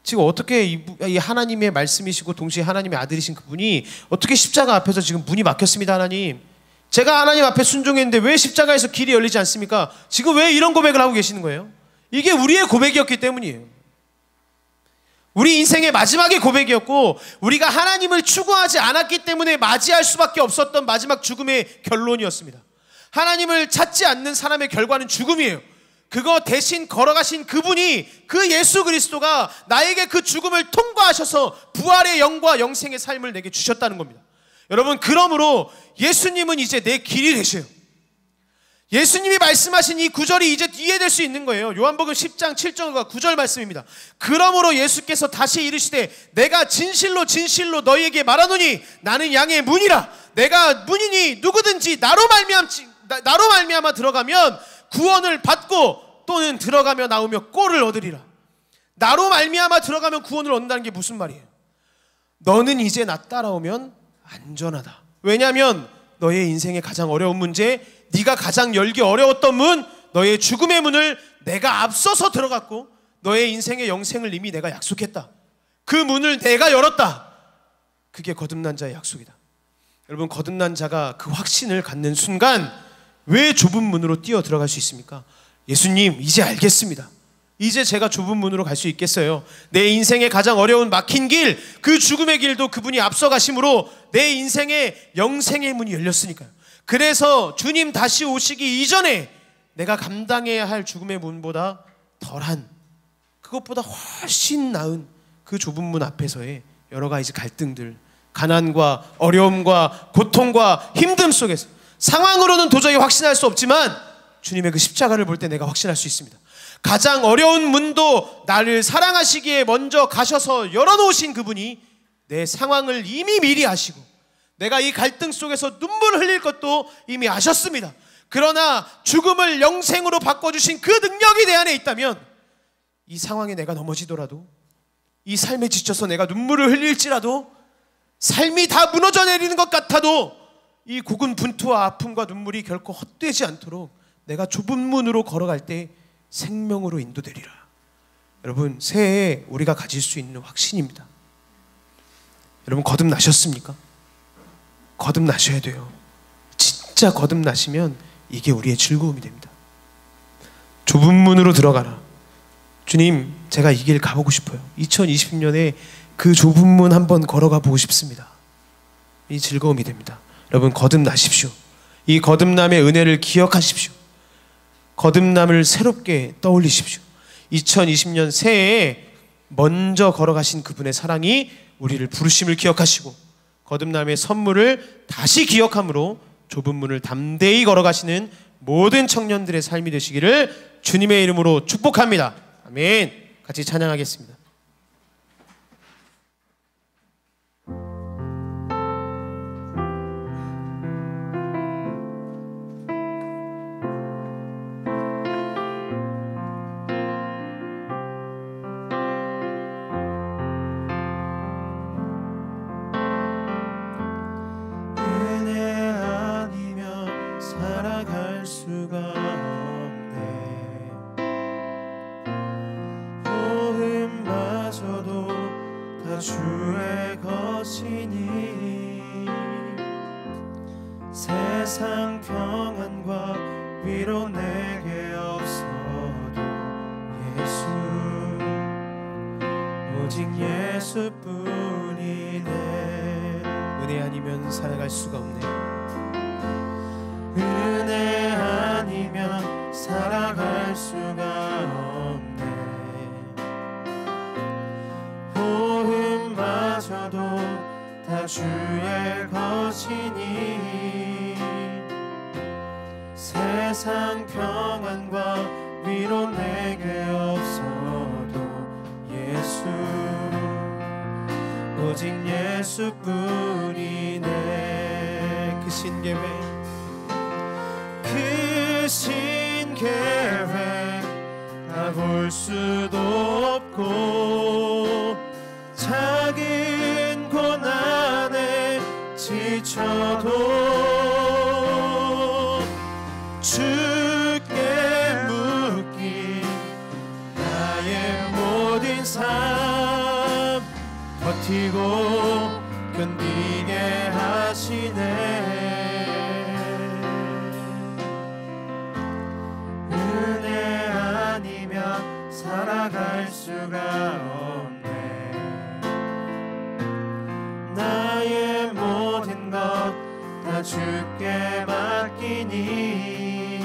지금 어떻게 이 하나님의 말씀이시고 동시에 하나님의 아들이신 그분이 어떻게 십자가 앞에서 지금 문이 막혔습니다 하나님, 제가 하나님 앞에 순종했는데 왜 십자가에서 길이 열리지 않습니까? 지금 왜 이런 고백을 하고 계시는 거예요? 이게 우리의 고백이었기 때문이에요. 우리 인생의 마지막의 고백이었고 우리가 하나님을 추구하지 않았기 때문에 맞이할 수밖에 없었던 마지막 죽음의 결론이었습니다. 하나님을 찾지 않는 사람의 결과는 죽음이에요. 그거 대신 걸어가신 그분이, 그 예수 그리스도가 나에게 그 죽음을 통과하셔서 부활의 영과 영생의 삶을 내게 주셨다는 겁니다. 여러분, 그러므로 예수님은 이제 내 길이 되셔요. 예수님이 말씀하신 이 구절이 이제 이해될 수 있는 거예요. 요한복음 10장 7절과 9절 말씀입니다. 그러므로 예수께서 다시 이르시되 내가 진실로 진실로 너희에게 말하노니 나는 양의 문이라. 내가 문이니 누구든지 나로 말미암아 들어가면 구원을 받고 또는 들어가며 나오며 꼴을 얻으리라. 나로 말미암아 들어가면 구원을 얻는다는 게 무슨 말이에요? 너는 이제 나 따라오면 안전하다. 왜냐하면 너의 인생의 가장 어려운 문제, 네가 가장 열기 어려웠던 문, 너의 죽음의 문을 내가 앞서서 들어갔고 너의 인생의 영생을 이미 내가 약속했다. 그 문을 내가 열었다. 그게 거듭난 자의 약속이다. 여러분, 거듭난 자가 그 확신을 갖는 순간 왜 좁은 문으로 뛰어 들어갈 수 있습니까? 예수님, 이제 알겠습니다. 이제 제가 좁은 문으로 갈 수 있겠어요. 내 인생의 가장 어려운 막힌 길, 그 죽음의 길도 그분이 앞서 가심으로 내 인생의 영생의 문이 열렸으니까요. 그래서 주님 다시 오시기 이전에 내가 감당해야 할 죽음의 문보다 덜한, 그것보다 훨씬 나은 그 좁은 문 앞에서의 여러 가지 갈등들, 가난과 어려움과 고통과 힘듦 속에서 상황으로는 도저히 확신할 수 없지만 주님의 그 십자가를 볼 때 내가 확신할 수 있습니다. 가장 어려운 문도 나를 사랑하시기에 먼저 가셔서 열어놓으신 그분이 내 상황을 이미 미리 아시고 내가 이 갈등 속에서 눈물을 흘릴 것도 이미 아셨습니다. 그러나 죽음을 영생으로 바꿔주신 그 능력이 내 안에 있다면 이 상황에 내가 넘어지더라도, 이 삶에 지쳐서 내가 눈물을 흘릴지라도, 삶이 다 무너져 내리는 것 같아도 이 고군분투와 아픔과 눈물이 결코 헛되지 않도록 내가 좁은 문으로 걸어갈 때 생명으로 인도되리라. 여러분, 새해에 우리가 가질 수 있는 확신입니다. 여러분, 거듭나셨습니까? 거듭나셔야 돼요. 진짜 거듭나시면 이게 우리의 즐거움이 됩니다. 좁은 문으로 들어가라. 주님, 제가 이 길 가보고 싶어요. 2020년에 그 좁은 문 한번 걸어가 보고 싶습니다. 이 즐거움이 됩니다. 여러분, 거듭나십시오. 이 거듭남의 은혜를 기억하십시오. 거듭남을 새롭게 떠올리십시오. 2020년 새해에 먼저 걸어가신 그분의 사랑이 우리를 부르심을 기억하시고 거듭남의 선물을 다시 기억함으로 좁은 문을 담대히 걸어가시는 모든 청년들의 삶이 되시기를 주님의 이름으로 축복합니다. 아멘. 같이 찬양하겠습니다. 주의 것이니 세상 평안과 위로 내게 없어도 예수 오직 예수뿐이네. 은혜 아니면 살아갈 수가 없네. 은혜 아니면 살아갈 수가 없네. 호흡마저도 다 주의 것이니 세상 평안과 위로 내게 없어도 예수 오직 예수뿐이네. 그 신계획 그 신계획 다 볼 수도 없고 작은 고난에 지쳐도 주께 묶인 나의 모든 삶 버티고 견디게 하시네. 은혜 아니면 살아갈 수가 없네. 나의 모든 것 다 주께 맡기니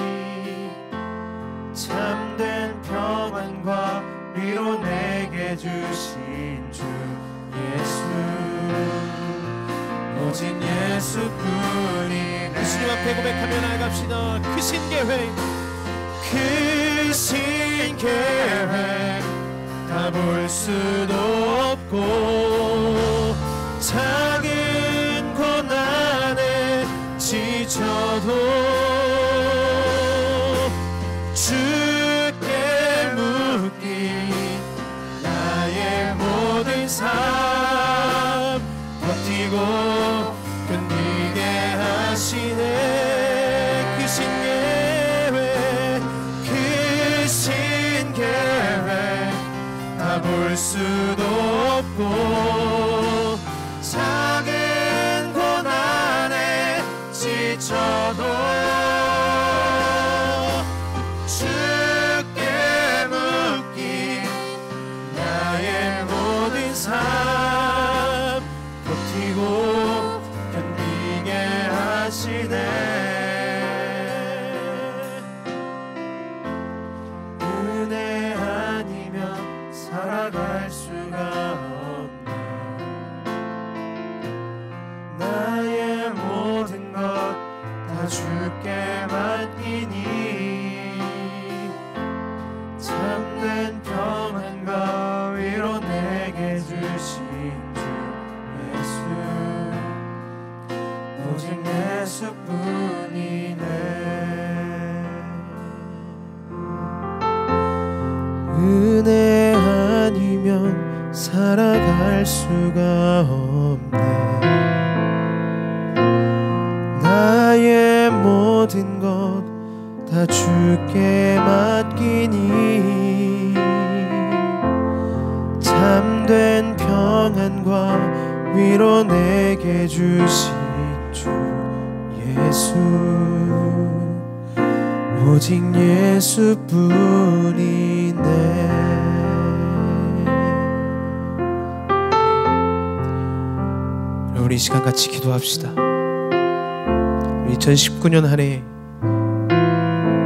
참된 평안과 위로 내게 주신 주 예수 오직 예수뿐이네. 주님 앞에 고백하며 나아갑시다. 그 신계획 그 신계획 다 볼 수도 없고 작은 고난에 지쳐도 주께 묶인 나의 모든 삶 버티고 견디게 하시네. 그 신계획 그 신계획 다 볼 수도 없고 작은 고난에 지쳐도 주께 묶인 나의 모든 삶 버티고 견디게 하시네. 은혜 아니면 살아갈 수가 없네. 나의 모든 것 다 주께 맡기니 참된 평안과 위로 내게 주신 주 예수 오직 예수뿐이네. 은혜 아니면 살아갈 수가 없네. 나의 모든 것 다 주께 맡기니 참된 평안과 위로 내게 주신 주 예수 오직 예수뿐이네. 우리 이 시간 같이 기도합시다. 2019년 한 해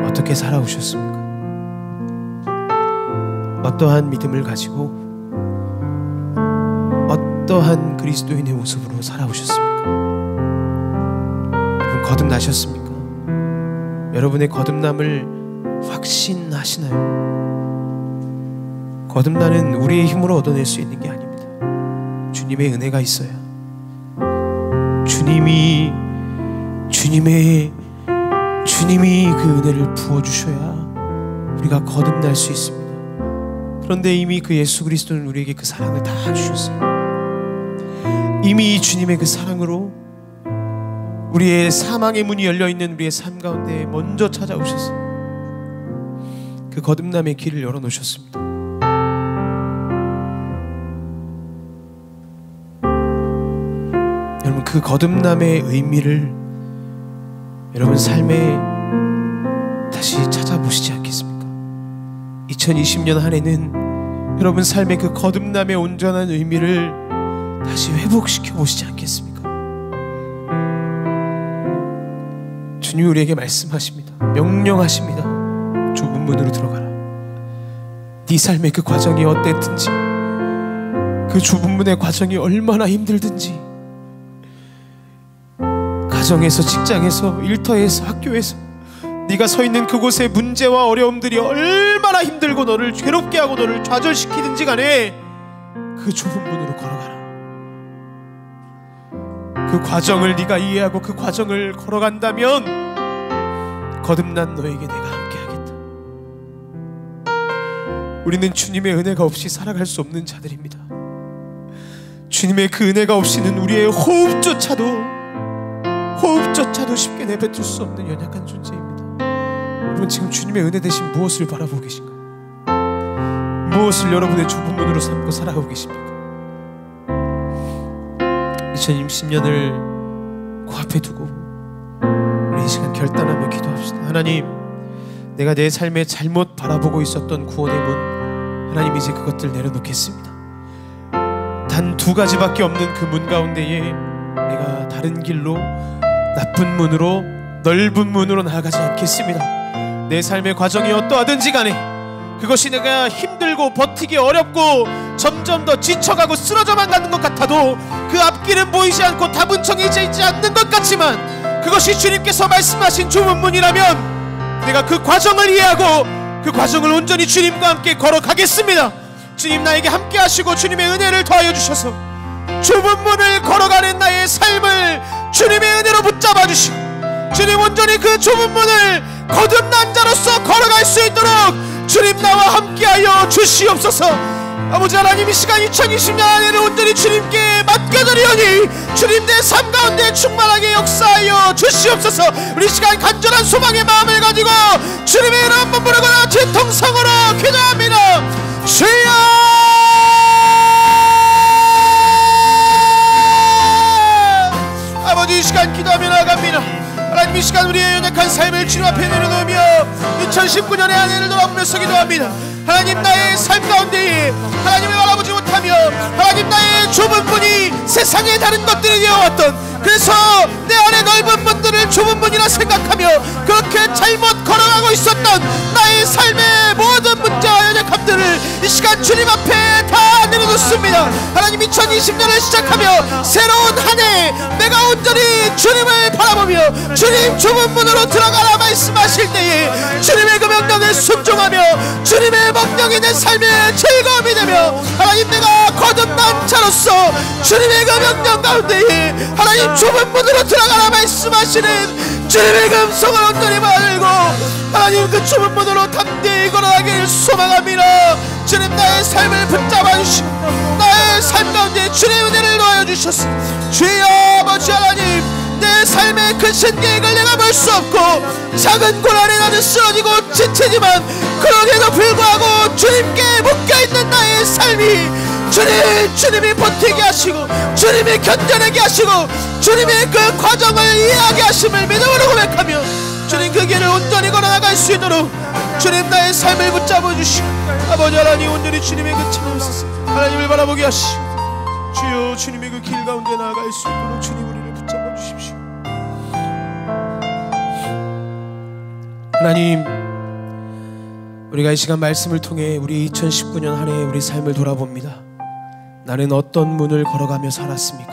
어떻게 살아오셨습니까? 어떠한 믿음을 가지고 어떠한 그리스도인의 모습으로 살아오셨습니까? 여러분 거듭나셨습니까? 여러분의 거듭남을 확신하시나요? 거듭나는 우리의 힘으로 얻어낼 수 있는 게 아닙니다. 주님의 은혜가 있어야 주님이 그 은혜를 부어주셔야 우리가 거듭날 수 있습니다. 그런데 이미 그 예수 그리스도는 우리에게 그 사랑을 다 주셨어요. 이미 주님의 그 사랑으로 우리의 사망의 문이 열려있는 우리의 삶 가운데 먼저 찾아오셨어요. 그 거듭남의 길을 열어놓으셨습니다. 그 거듭남의 의미를 여러분 삶에 다시 찾아보시지 않겠습니까? 2020년 한 해는 여러분 삶의 그 거듭남의 온전한 의미를 다시 회복시켜 보시지 않겠습니까? 주님이 우리에게 말씀하십니다. 명령하십니다. 좁은 문으로 들어가라. 네 삶의 그 과정이 어땠든지, 그 좁은 문의 과정이 얼마나 힘들든지, 가정에서, 직장에서, 일터에서, 학교에서 네가 서 있는 그곳의 문제와 어려움들이 얼마나 힘들고 너를 괴롭게 하고 너를 좌절시키든지 간에 그 좁은 문으로 걸어가라. 그 과정을 네가 이해하고 그 과정을 걸어간다면 거듭난 너에게 내가 함께하겠다. 우리는 주님의 은혜가 없이 살아갈 수 없는 자들입니다. 주님의 그 은혜가 없이는 우리의 호흡조차도 쉽게 내뱉을 수 없는 연약한 존재입니다. 여러분, 지금 주님의 은혜 대신 무엇을 바라보고 계신가요? 무엇을 여러분의 좁은 문으로 삼고 살아가고 계십니까? 2020년을 코앞에 두고 우리 이 시간 결단하며 기도합시다. 하나님, 내가 내 삶에 잘못 바라보고 있었던 구원의 문, 하나님 이제 그것들 내려놓겠습니다. 단 2가지밖에 없는 그 문 가운데에 내가 다른 길로, 나쁜 문으로, 넓은 문으로 나아가지 않겠습니다. 내 삶의 과정이 어떠하든지 간에 그것이 내가 힘들고 버티기 어렵고 점점 더 지쳐가고 쓰러져만 가는 것 같아도 그 앞길은 보이지 않고 답은 정해져 있지 않는 것 같지만 그것이 주님께서 말씀하신 좁은 문이라면 내가 그 과정을 이해하고 그 과정을 온전히 주님과 함께 걸어가겠습니다. 주님 나에게 함께 하시고 주님의 은혜를 더하여 주셔서 좁은 문을 걸어가는 나의 삶을 주님의 은혜로 붙잡아 주시고 주님 온전히 그 좁은 문을 거듭난 자로서 걸어갈 수 있도록 주님 나와 함께하여 주시옵소서. 아버지 하나님, 이 시간 2020년 한 해를 온전히 주님께 맡겨드리오니 주님 내 삶 가운데 충만하게 역사하여 주시옵소서. 우리 시간 간절한 소망의 마음을 가지고 주님의 이름 한번 부르거나 진통성으로 기도합니다. 주여, 아버지 이 시간 기도하며 나아갑니다. 하나님, 이 시간 우리의 연약한 삶을 주님 앞에 내려놓으며 2019년의 한 해를 돌아보면서 기도합니다. 하나님, 나의 삶 가운데 하나님을 바라보지 못하며 하나님 나의 좁은 문이 세상의 다른 것들이 되어왔던, 그래서 내 안에 넓은 문들을 좁은 문이라 생각하며 그렇게 잘못 걸어가고 있었던 나의 삶의 모든 문제와 연약함들을 이 시간 주님 앞에 다 내려놓습니다. 하나님, 2020년을 시작하며 새로운 한 해 내가 온전히 주님을 바라보며 주님 좁은 문으로 들어가라 말씀하실 때에 주님의 그 명령에 순종하며 주님의 명령이 내 삶의 즐거움이 되며 하나님, 내가 거듭난 자로서 주님의 그 명령 가운데에 하나님 좁은 문으로 들어가라 말씀하시는 주님의 그 음성을 온전히 받들고 하나님 그 좁은 문으로 담대히 걸어가기를 소망합니다. 주님 나의 삶을 붙잡아 주시고 나의 삶 가운데 주님의 은혜를 놓아 주셨소. 주여 아버지 하나님, 내 삶의 크신 계획을 내가 볼 수 없고 작은 고난에 나는 쓰러지고 지치지만 그럼에도 불구하고 주님께 묶여있는 나의 삶이 주님이 버티게 하시고 주님이 견뎌내게 하시고 주님의 그 과정을 이해하게 하심을 믿음으로 고백하며 주님 그 길을 온전히 걸어나갈 수 있도록 주님 나의 삶을 붙잡아 주시고 아버지 하나님, 온전히 주님의 그 참으소서. 하나님을 바라보게 하시고 주여 주님의 그 길 가운데 나아갈 수 있도록 주님 우리를 붙잡아 주십시오. 하나님, 우리가 이 시간 말씀을 통해 우리 2019년 한 해 우리 삶을 돌아봅니다. 나는 어떤 문을 걸어가며 살았습니까?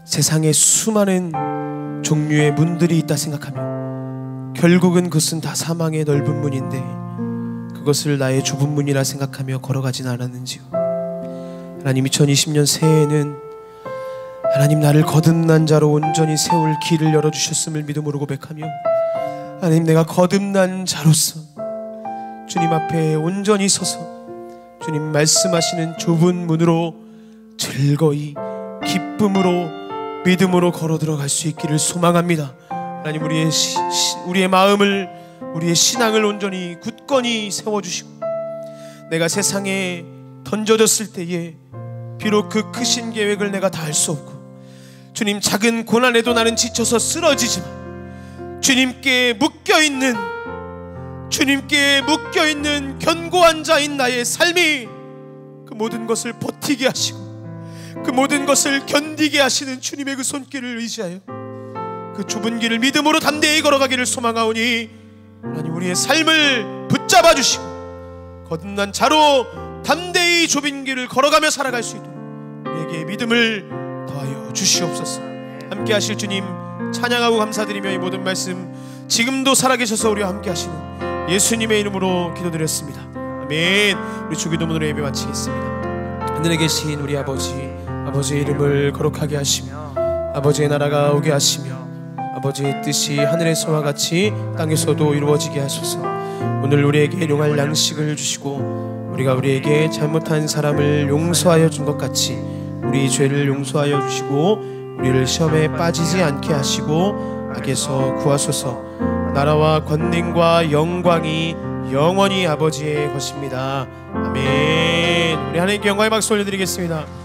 세상에 수많은 종류의 문들이 있다 생각하며 결국은 그것은 다 사망의 넓은 문인데 그것을 나의 좁은 문이라 생각하며 걸어가진 않았는지요. 하나님, 2020년 새해에는 하나님 나를 거듭난 자로 온전히 세울 길을 열어주셨음을 믿음으로 고백하며 하나님, 내가 거듭난 자로서 주님 앞에 온전히 서서 주님 말씀하시는 좁은 문으로 즐거이 기쁨으로 믿음으로 걸어 들어갈 수 있기를 소망합니다. 하나님, 우리의 마음을, 우리의 신앙을 온전히 굳건히 세워주시고 내가 세상에 던져졌을 때에 비록 그 크신 계획을 내가 다 할 수 없고 주님, 작은 고난에도 나는 지쳐서 쓰러지지만 주님께 묶여있는 견고한 자인 나의 삶이 그 모든 것을 버티게 하시고 그 모든 것을 견디게 하시는 주님의 그 손길을 의지하여 그 좁은 길을 믿음으로 담대히 걸어가기를 소망하오니 하나님, 우리의 삶을 붙잡아 주시고 거듭난 자로 담대히 좁은 길을 걸어가며 살아갈 수 있도록 우리에게 믿음을 더하여 주시옵소서. 함께 하실 주님 찬양하고 감사드리며 이 모든 말씀 지금도 살아계셔서 우리와 함께 하시는 예수님의 이름으로 기도드렸습니다. 아멘. 우리 주기도문으로 예배 마치겠습니다. 하늘에 계신 우리 아버지의 이름을 거룩하게 하시며 아버지의 나라가 오게 하시며 아버지의 뜻이 하늘에서와 같이 땅에서도 이루어지게 하소서. 오늘 우리에게 일용할 양식을 주시고 우리가 우리에게 잘못한 사람을 용서하여 준 것 같이 우리 죄를 용서하여 주시고 우리를 시험에 빠지지 않게 하시고 악에서 구하소서. 나라와 권능과 영광이 영원히 아버지의 것입니다. 아멘. 우리 하나님께 영광의 박수 올려드리겠습니다.